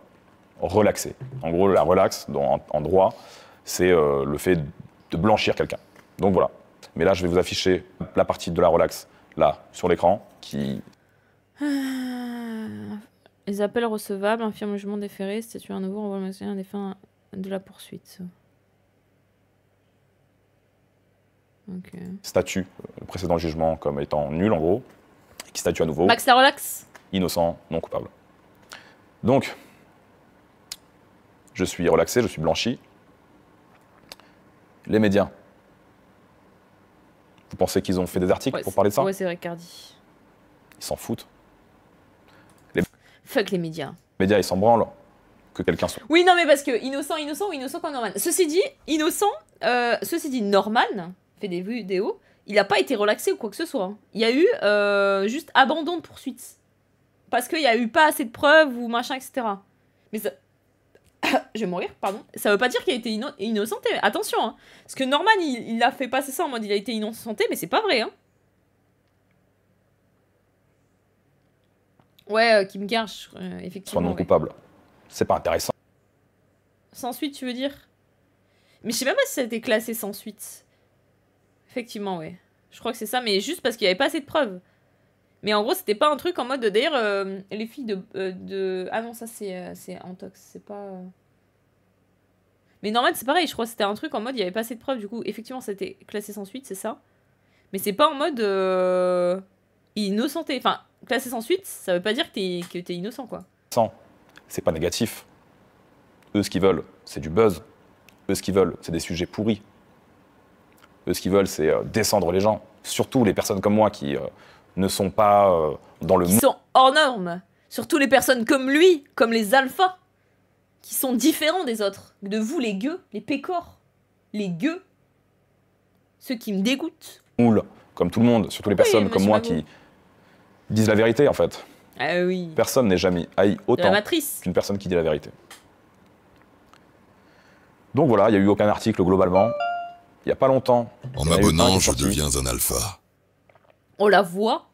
Relaxé. En gros la relaxe en droit, c'est le fait de blanchir quelqu'un. Donc voilà. Mais là je vais vous afficher la partie de la relaxe, là, sur l'écran, qui...
Les appels recevables, infirme jugement déféré, statut à nouveau, renvoi maximum des fins de la poursuite. Ok.
Statut le précédent jugement comme étant nul en gros, et qui statue à nouveau.
Max la relaxe.
Innocent, non coupable. Donc, je suis relaxé, je suis blanchi. Les médias. Vous pensez qu'ils ont fait des articles pour parler de ça?
Ouais, c'est vrai, Cardi.
Ils s'en foutent.
Fuck les médias.
Les médias, ils s'en branlent que quelqu'un soit...
Oui, non, mais parce que innocent ou innocent comme Norman. Ceci dit, Norman fait des vidéos, il a pas été relaxé ou quoi que ce soit. Il y a eu juste abandon de poursuite. Parce qu'il y a eu pas assez de preuves ou machin, etc. Mais ça... Je vais mourir, pardon. Ça veut pas dire qu'il a été innocenté. Attention, hein. Parce que Norman, il a fait passer ça en mode il a été innocenté, mais c'est pas vrai, hein. Ouais, Kim Garch, effectivement.
Soit non coupable. C'est pas intéressant.
Sans suite, tu veux dire? Mais je sais même pas si ça a été classé sans suite. Effectivement, ouais. Je crois que c'est ça, mais juste parce qu'il y avait pas assez de preuves. Mais en gros, c'était pas un truc en mode. D'ailleurs, les filles de. Ah non, ça c'est Antox, c'est pas. Mais normal, c'est pareil, je crois que c'était un truc en mode il y avait pas assez de preuves, du coup, effectivement, c'était classé sans suite, c'est ça. Mais c'est pas en mode. Innocenté. Enfin, classé sans suite, ça veut pas dire que t'es innocent, quoi.
C'est pas négatif. Eux, ce qu'ils veulent, c'est du buzz. Eux, ce qu'ils veulent, c'est des sujets pourris. Eux, ce qu'ils veulent, c'est descendre les gens. Surtout les personnes comme moi qui ne sont pas dans le
Qui sont hors normes. Surtout les personnes comme lui, comme les alphas, qui sont différents des autres. De vous, les gueux, les pécores, les gueux, ceux qui me dégoûtent.
moule, comme tout le monde. Surtout les personnes comme moi qui disent la vérité, en fait.
Ah oui.
Personne n'est jamais haï autant qu'une personne qui dit la vérité. Donc voilà, il n'y a eu aucun article globalement. Il n'y a pas longtemps.
En m'abonnant, je deviens un alpha.
On la voit.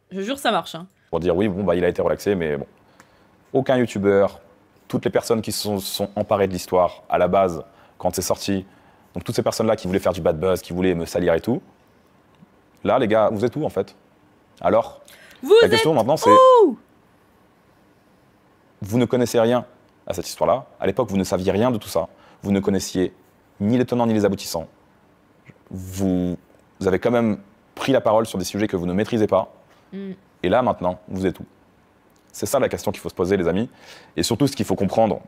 Je jure, ça marche. Hein.
Pour dire oui, bon, bah, il a été relaxé, mais bon. Aucun youtubeur, toutes les personnes qui se sont emparées de l'histoire à la base, quand c'est sorti, donc toutes ces personnes-là qui voulaient faire du bad buzz, qui voulaient me salir et tout, là, les gars, vous êtes où en fait? Alors, la question maintenant, c'est. Vous ne connaissez rien à cette histoire-là. À l'époque, vous ne saviez rien de tout ça. Vous ne connaissiez ni les tenants ni les aboutissants. Vous avez quand même pris la parole sur des sujets que vous ne maîtrisez pas. Et là, maintenant, vous êtes où? C'est ça la question qu'il faut se poser, les amis. Et surtout, ce qu'il faut comprendre,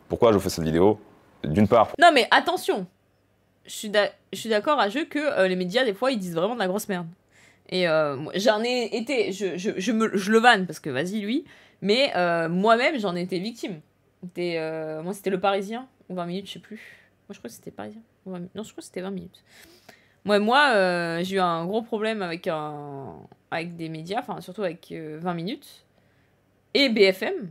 pourquoi je fais cette vidéo, d'une part...
Non, mais attention, je suis d'accord à jeu que les médias, des fois, ils disent vraiment de la grosse merde. Et j'en ai été... Je le vanne, parce que vas-y, lui. Mais moi-même, j'en ai été victime. Moi, c'était Le Parisien, ou 20 minutes, je sais plus. Moi, je crois que c'était Parisien. Non, je crois que c'était 20 minutes. Moi, j'ai eu un gros problème avec des médias, enfin, surtout avec 20 minutes. Et BFM.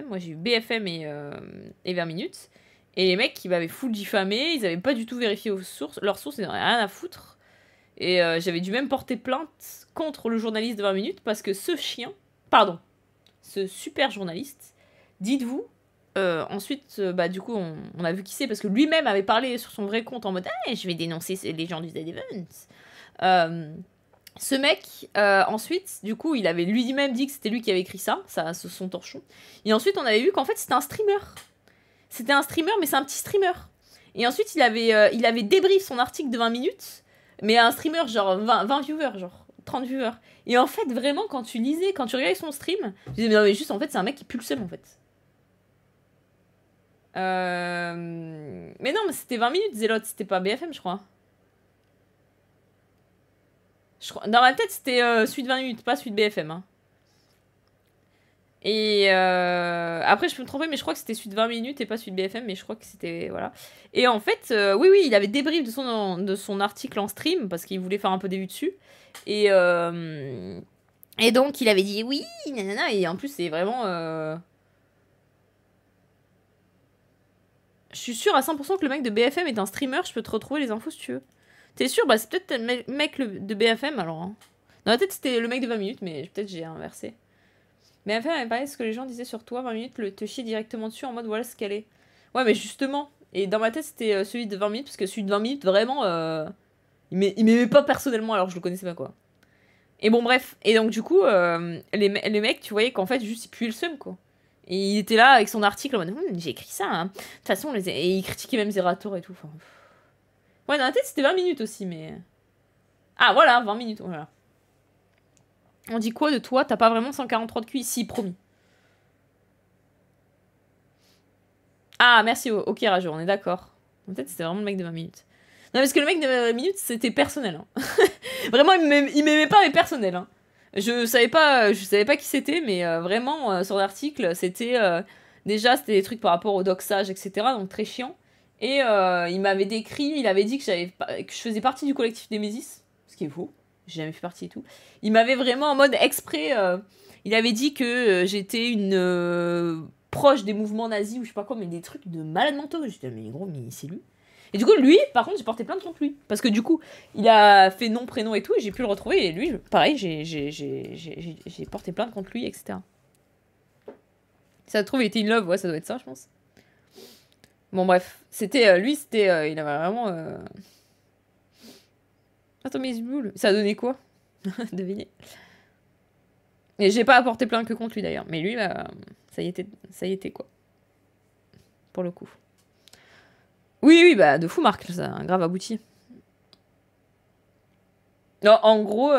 Moi, j'ai eu BFM et 20 minutes. Et les mecs qui m'avaient full diffamé, ils avaient pas du tout vérifié leurs sources, ils n'avaient rien à foutre. Et j'avais dû même porter plainte contre le journaliste de 20 minutes parce que ce super journaliste, dites-vous, ensuite, du coup, on a vu qui c'est parce que lui-même avait parlé sur son vrai compte en mode « Ah, je vais dénoncer les gens du Z-Event ». Ce mec, ensuite, du coup, il avait lui-même dit que c'était lui qui avait écrit ça, son torchon. Et ensuite, on avait vu qu'en fait, c'était un streamer. C'était un streamer, mais c'est un petit streamer. Et ensuite, il avait débrief son article de 20 minutes, mais un streamer, genre 20 viewers, genre 30 viewers. Et en fait, vraiment, quand tu regardais son stream, tu disais, mais non, mais juste, en fait, c'est un mec qui pue le seum, en fait. Mais non, mais c'était 20 minutes, Zélote, c'était pas BFM, je crois. Dans ma tête, c'était suite 20 minutes, pas suite BFM. Hein. Et après, je peux me tromper, mais je crois que c'était suite 20 minutes et pas suite BFM, mais je crois que c'était. Voilà. Et en fait, oui, il avait débrief de son article en stream parce qu'il voulait faire un peu des vues dessus. Et donc, il avait dit oui, nanana, et en plus, c'est vraiment. Je suis sûre à 100% que le mec de BFM est un streamer, je peux te retrouver les infos si tu veux. T'es sûr? Bah c'est peut-être le mec de BFM alors. Hein. Dans la tête c'était le mec de 20 minutes, mais peut-être j'ai inversé. BFM avait parlé de ce que les gens disaient sur toi, 20 minutes, te chier directement dessus en mode voilà ce qu'elle est. Ouais mais justement, et dans ma tête c'était celui de 20 minutes, parce que celui de 20 minutes vraiment, il m'aimait pas personnellement alors que je le connaissais pas quoi. Et bon bref, et donc du coup, les mecs tu voyais qu'en fait juste ils puaient le seum quoi. Et il était là avec son article en mode j'ai écrit ça, hein. De toute façon, et il critiquait même Zerator et tout. Enfin, ouais, dans la tête, c'était 20 minutes aussi, mais... Ah, voilà, 20 minutes, voilà. On dit quoi de toi? T'as pas vraiment 143 de QI? Si, promis. Ah, merci, ok, Rajou, on est d'accord. En fait, c'était vraiment le mec de 20 minutes. Non, parce que le mec de 20 minutes, c'était personnel. Hein. Vraiment, il m'aimait pas, mais personnel. Hein. Je savais pas qui c'était, mais vraiment, sur l'article, c'était... déjà, c'était des trucs par rapport au doxage, etc., donc très chiant. Et il m'avait décrit, il avait dit que je faisais partie du collectif Nemesis, ce qui est faux, j'ai jamais fait partie et tout. Il m'avait vraiment en mode exprès, il avait dit que j'étais une proche des mouvements nazis ou je sais pas quoi, mais des trucs de malade mentaux. J'étais mais gros, mais c'est lui. Et du coup, lui, par contre, j'ai porté plainte contre lui. Parce que du coup, il a fait nom, prénom et tout, et j'ai pu le retrouver. Et lui, pareil, j'ai porté plainte contre lui, etc. Ça se trouve, il était in love, ouais, ça doit être ça, je pense. Bon bref, c'était lui, il avait vraiment Attends mais Bull, ça a donné quoi? Devinez. Et j'ai pas apporté plainte que contre lui d'ailleurs. Mais lui, bah, ça y était quoi. Pour le coup. Oui, bah de fou Marc, ça a grave abouti. Non, en gros,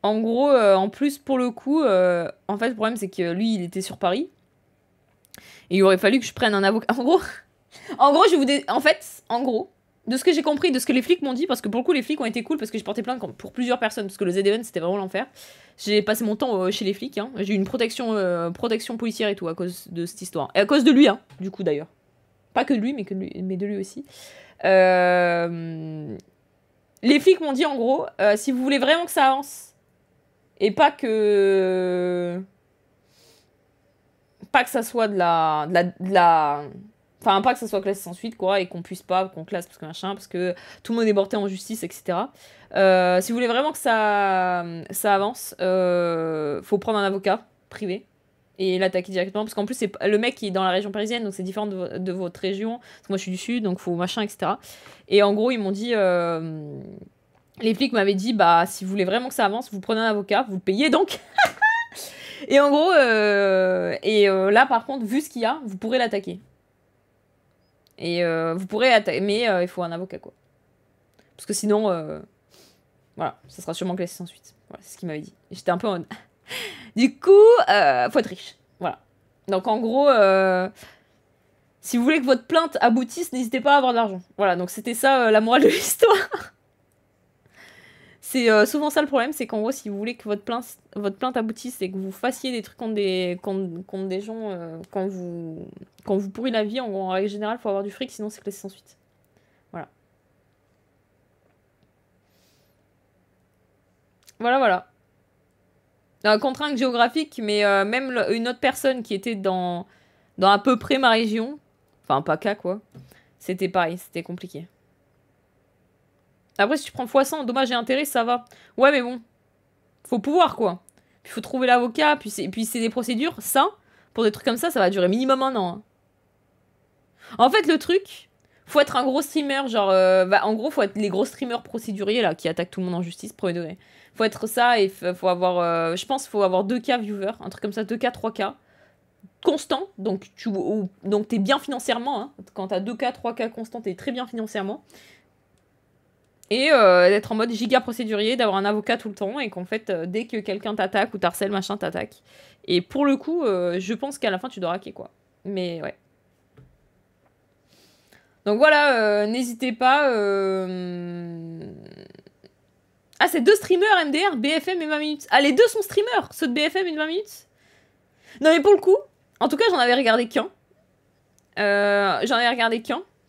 en plus pour le coup, en fait le problème c'est que lui il était sur Paris. Et il aurait fallu que je prenne un avocat. En gros, en gros, de ce que j'ai compris, de ce que les flics m'ont dit, parce que pour le coup, les flics ont été cool parce que j'ai porté plainte pour plusieurs personnes, parce que le ZDN c'était vraiment l'enfer. J'ai passé mon temps chez les flics, hein. J'ai eu une protection policière et tout à cause de cette histoire. Et à cause de lui, hein, du coup d'ailleurs. Pas que de lui, mais de lui aussi. Les flics m'ont dit en gros, si vous voulez vraiment que ça avance, et pas que ça soit de la... Enfin, pas que ça soit classé sans suite, quoi, et qu'on puisse pas, qu'on classe parce que machin, parce que tout le monde est porté en justice, etc. Si vous voulez vraiment que ça avance, faut prendre un avocat privé et l'attaquer directement, parce qu'en plus, c'est le mec qui est dans la région parisienne, donc c'est différent de votre région, parce que moi je suis du sud, donc faut machin, etc. Et en gros, ils m'ont dit... les flics m'avaient dit, bah, si vous voulez vraiment que ça avance, vous prenez un avocat, vous le payez donc. Et en gros, là par contre, vu ce qu'il y a, vous pourrez l'attaquer. Et vous pourrez attaquer, mais il faut un avocat, quoi. Parce que sinon, voilà, ça sera sûrement classé sans suite. Voilà, c'est ce qu'il m'avait dit. Et j'étais un peu en... Du coup, faut être riche. Voilà. Donc en gros, si vous voulez que votre plainte aboutisse, n'hésitez pas à avoir de l'argent. Voilà, donc c'était ça la morale de l'histoire. C'est souvent ça le problème, c'est qu'en gros, si vous voulez que votre plainte aboutisse et que vous fassiez des trucs contre des gens quand vous pourrez la vie, en règle générale, il faut avoir du fric, sinon c'est classé sans suite. Voilà. Voilà. Contrainte géographique, mais même une autre personne qui était dans à peu près ma région, enfin pas qu'à quoi, c'était pareil, c'était compliqué. Après, si tu prends x100, dommages et intérêts, ça va. Ouais, mais bon. Faut pouvoir, quoi. Puis faut trouver l'avocat, puis c'est des procédures. Ça, pour des trucs comme ça va durer minimum 1 an. Hein. En fait, le truc, faut être un gros streamer, genre... en gros, faut être les gros streamers procéduriers, là, qui attaquent tout le monde en justice, premier degré. Faut être ça, et faut avoir... je pense qu'il faut avoir 2K viewers, un truc comme ça, 2K, 3K. Constant, donc t'es bien financièrement. Hein. Quand t'as 2K, 3K constant, t'es très bien financièrement. Et d'être en mode giga procédurier, d'avoir un avocat tout le temps, et qu'en fait, dès que quelqu'un t'attaque ou t'harcèle, machin, t'attaque. Et pour le coup, je pense qu'à la fin, tu dois raquer, quoi. Mais ouais. Donc voilà, n'hésitez pas. Ah, c'est 2 streamers MDR, BFM et 20 minutes. Ah, les 2 sont streamers, ceux de BFM et de 20 minutes. Non, mais pour le coup, en tout cas, j'en avais regardé qu'un.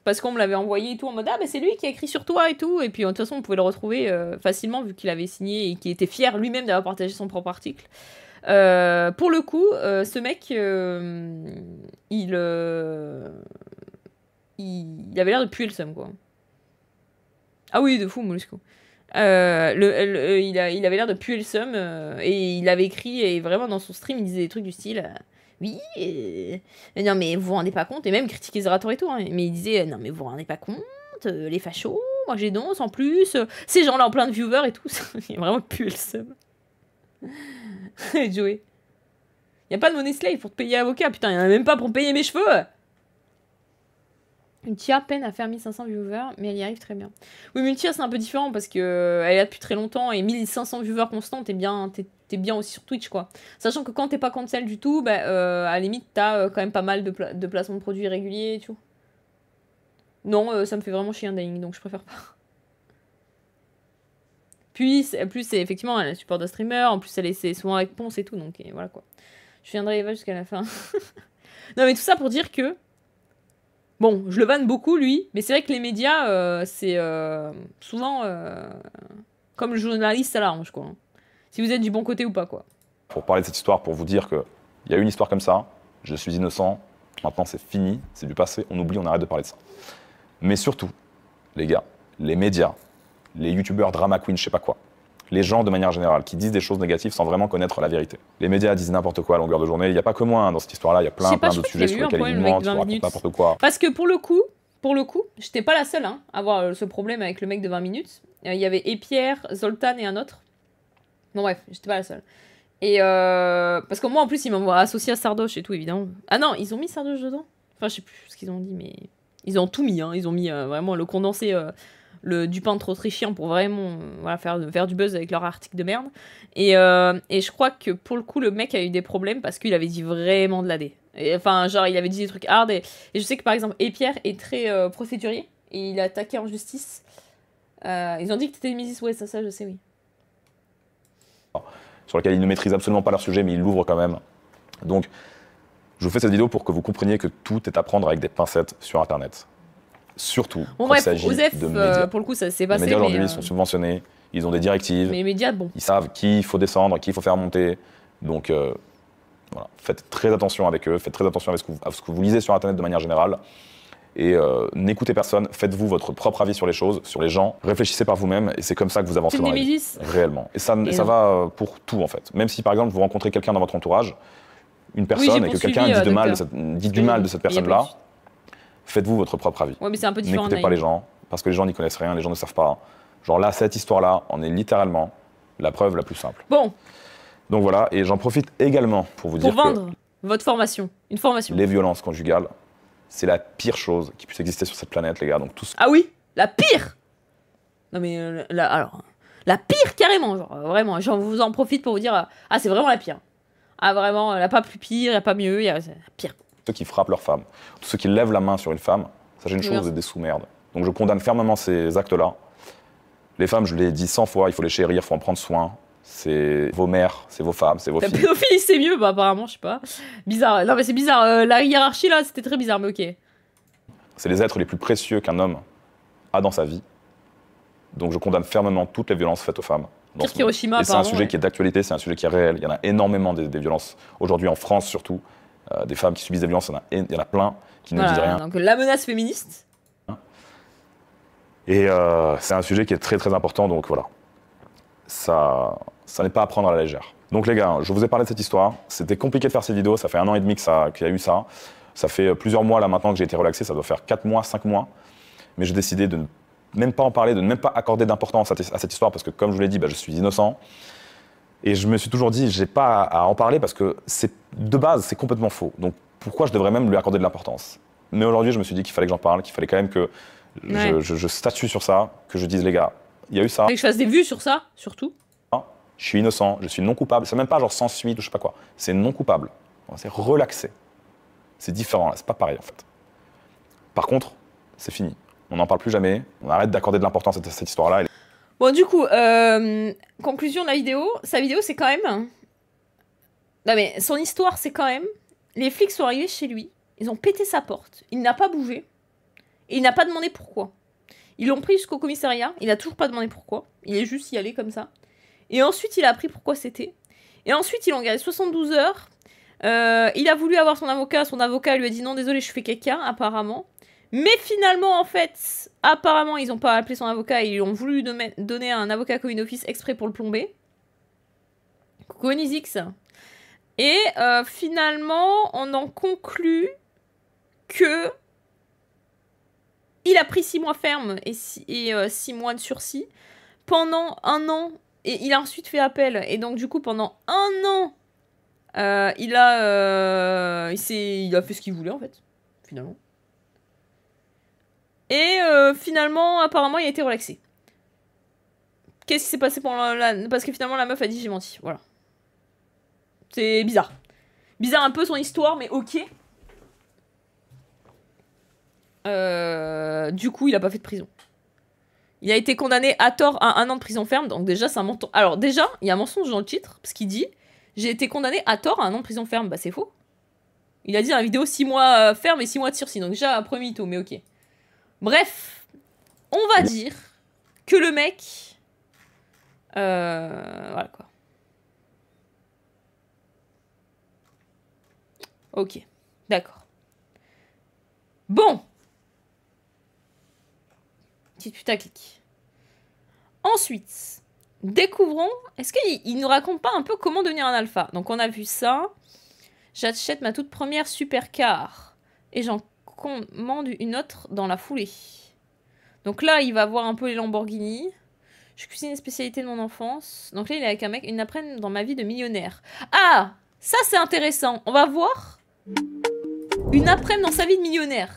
Parce qu'on me l'avait envoyé et tout en mode ah, mais c'est lui qui a écrit sur toi et tout. Et puis de toute façon, on pouvait le retrouver facilement vu qu'il avait signé et qu'il était fier lui-même d'avoir partagé son propre article. Pour le coup, ce mec, il avait l'air de puer le seum, quoi. Ah oui, de fou, Molusco. Il avait l'air de puer le seum et il avait écrit, et vraiment dans son stream, il disait des trucs du style. Oui, non mais vous vous rendez pas compte, et même critiquer Zerator et tout, hein, mais il disait non mais vous vous rendez pas compte, les fachos, moi j'ai dense en plus, ces gens-là en plein de viewers et tout, il a vraiment pué le seum. Joey. Y a pas de money slave pour te payer avocat, putain, y en a même pas pour payer mes cheveux. Multia peine à faire 1500 viewers, mais elle y arrive très bien. Oui, Multia c'est un peu différent parce que elle est là depuis très longtemps, et 1500 viewers constants, t'es bien aussi sur Twitch, quoi. Sachant que quand t'es pas cancel du tout, bah, à la limite, t'as quand même pas mal de placements de produits réguliers et tout. Non, ça me fait vraiment chier un dying, donc je préfère pas. Puis, plus c'est effectivement, elle a le support de streamer, en plus c'est souvent avec Ponce et tout, donc et voilà, quoi. Je viendrai Eva jusqu'à la fin. Non, mais tout ça pour dire que bon, je le vanne beaucoup, lui, mais c'est vrai que les médias, c'est souvent comme le journaliste à l'arrange, quoi. Si vous êtes du bon côté ou pas, quoi.
Pour parler de cette histoire, pour vous dire qu'il y a eu une histoire comme ça, je suis innocent, maintenant c'est fini, c'est du passé, on oublie, on arrête de parler de ça. Mais surtout, les gars, les médias, les youtubeurs, drama queen, je sais pas quoi, les gens de manière générale qui disent des choses négatives sans vraiment connaître la vérité. Les médias disent n'importe quoi à longueur de journée, il n'y a pas que moi hein, dans cette histoire-là, il y a plein d'autres sujets sur lesquels ils mentent, ils racontent n'importe quoi.
Parce que pour le coup, j'étais pas la seule à avoir ce problème avec le mec de 20 minutes. Il y avait Pierre, Zoltan et un autre. Bon bref, j'étais pas la seule. Et parce que moi en plus ils m'ont associé à Sardoche et tout évidemment. Ah non, ils ont mis Sardoche dedans. Enfin je sais plus ce qu'ils ont dit mais ils ont tout mis hein. Ils ont mis vraiment le condensé du peintre autrichien pour vraiment voilà, faire du buzz avec leur article de merde. Et je crois que pour le coup le mec a eu des problèmes parce qu'il avait dit vraiment de la D. Enfin genre il avait dit des trucs hard et je sais que par exemple Pierre est très procédurier et il a attaqué en justice. Ils ont dit que t'étais une Mrs. Ouais ça je sais oui.
Sur lequel ils ne maîtrisent absolument pas leur sujet, mais ils l'ouvrent quand même. Donc, je vous fais cette vidéo pour que vous compreniez que tout est à prendre avec des pincettes sur Internet. Surtout quand il s'agit de médias.
Pour le coup, ça s'est passé.
Les médias aujourd'hui sont subventionnés, ils ont des directives.
Mais les médias, bon.
Ils savent qui il faut descendre, qui il faut faire monter. Donc, voilà, faites très attention avec eux, faites très attention à ce que vous lisez sur Internet de manière générale. Et n'écoutez personne, faites-vous votre propre avis sur les choses, sur les gens, réfléchissez par vous-même et c'est comme ça que vous avancez dans la vie, réellement. Et ça va pour tout en fait. Même si par exemple vous rencontrez quelqu'un dans votre entourage, une personne et que quelqu'un dit du mal de cette personne-là, faites-vous votre propre avis.
Ouais, mais c'est un peu différent.
N'écoutez pas les gens, parce que les gens n'y connaissent rien, les gens ne savent pas. Genre là, cette histoire-là, on est littéralement la preuve la plus simple.
Bon.
Donc voilà, et j'en profite également pour vous dire que...
Pour vendre votre formation, une formation.
Les violences conjugales, c'est la pire chose qui puisse exister sur cette planète, les gars. Donc, tout ce...
Ah oui, la pire. Non mais la pire carrément, genre vraiment. J'en vous en profite pour vous dire, ah c'est vraiment la pire. Ah vraiment, il n'y a pas plus pire, il n'y a pas mieux, il y a la pire.
Ceux qui frappent leur femme, tous ceux qui lèvent la main sur une femme, sachez une chose, vous êtes des sous-merdes. Donc je condamne fermement ces actes-là. Les femmes, je l'ai dit 100 fois, il faut les chérir, il faut en prendre soin. C'est vos mères, c'est vos femmes, c'est vos filles.
La pédophilie, c'est mieux, bah apparemment, je sais pas. Bizarre, non mais c'est bizarre, la hiérarchie là, c'était très bizarre, mais ok.
C'est les êtres les plus précieux qu'un homme a dans sa vie. Donc je condamne fermement toutes les violences faites aux femmes.
Pire qu'Hiroshima,
c'est un sujet qui est d'actualité, c'est un sujet qui est réel. Il y en a énormément des violences, aujourd'hui en France surtout. Des femmes qui subissent des violences, il y en a plein qui ne disent rien.
Donc la menace féministe.
Et c'est un sujet qui est très très important, donc voilà. Ça n'est pas à prendre à la légère. Donc les gars, je vous ai parlé de cette histoire. C'était compliqué de faire cette vidéo, ça fait 1 an et demi qu'il y a eu ça. Ça fait plusieurs mois là maintenant que j'ai été relaxé, ça doit faire 4 mois, 5 mois. Mais j'ai décidé de ne même pas en parler, de ne même pas accorder d'importance à cette histoire parce que comme je vous l'ai dit, je suis innocent. Et je me suis toujours dit, j'ai pas à en parler parce que de base, c'est complètement faux. Donc pourquoi je devrais même lui accorder de l'importance? Mais aujourd'hui, je me suis dit qu'il fallait que j'en parle, qu'il fallait quand même que je statue sur ça, que je dise les gars, il y a eu ça.
Et que je fasse des vues sur ça, surtout.
Je suis innocent, je suis non coupable. C'est même pas genre sans suite ou je sais pas quoi. C'est non coupable. C'est relaxé. C'est différent, là. C'est pas pareil en fait. Par contre, c'est fini. On n'en parle plus jamais. On arrête d'accorder de l'importance à cette histoire-là.
Bon, du coup, conclusion de la vidéo. Sa vidéo, c'est quand même... Non mais, son histoire, c'est quand même... Les flics sont arrivés chez lui. Ils ont pété sa porte. Il n'a pas bougé. Et il n'a pas demandé pourquoi. Ils l'ont pris jusqu'au commissariat. Il n'a toujours pas demandé pourquoi. Il est juste y allé comme ça. Et ensuite, il a appris pourquoi c'était. Et ensuite, ils l'ont gardé 72 heures. Il a voulu avoir son avocat. Son avocat lui a dit non, désolé, je fais caca, apparemment. Mais finalement, en fait, apparemment, ils n'ont pas appelé son avocat. Ils ont voulu donner un avocat commis d'office exprès pour le plomber. Coucou Onizix. Et finalement, on en conclut que il a pris 6 mois ferme et 6 mois de sursis pendant 1 an. Et il a ensuite fait appel. Et donc, du coup, pendant 1 an, il a fait ce qu'il voulait, en fait, finalement. Et finalement, apparemment, il a été relaxé. Qu'est-ce qui s'est passé pendant parce que finalement, la meuf a dit j'ai menti. Voilà. C'est bizarre. Bizarre un peu son histoire, mais ok. Du coup, il a pas fait de prison. Il a été condamné à tort à 1 an de prison ferme, donc déjà, c'est un mensonge. Alors déjà, il y a un mensonge dans le titre, parce qu'il dit « J'ai été condamné à tort à 1 an de prison ferme ». Bah c'est faux. Il a dit dans la vidéo 6 mois ferme et 6 mois de sursis, donc déjà, premier mytho, mais ok. Bref, on va dire que le mec... voilà quoi. Ok, d'accord. Bon. Petite putaclic. Ensuite, découvrons... Est-ce qu'il nous raconte pas un peu comment devenir un alpha? Donc on a vu ça. J'achète ma toute première supercar. Et j'en commande une autre dans la foulée. Donc là, il va voir un peu les Lamborghini. Je cuisine les spécialités de mon enfance. Donc là, il est avec un mec. Une après-midi dans ma vie de millionnaire. Ah, ça c'est intéressant. On va voir. Une après-midi dans sa vie de millionnaire.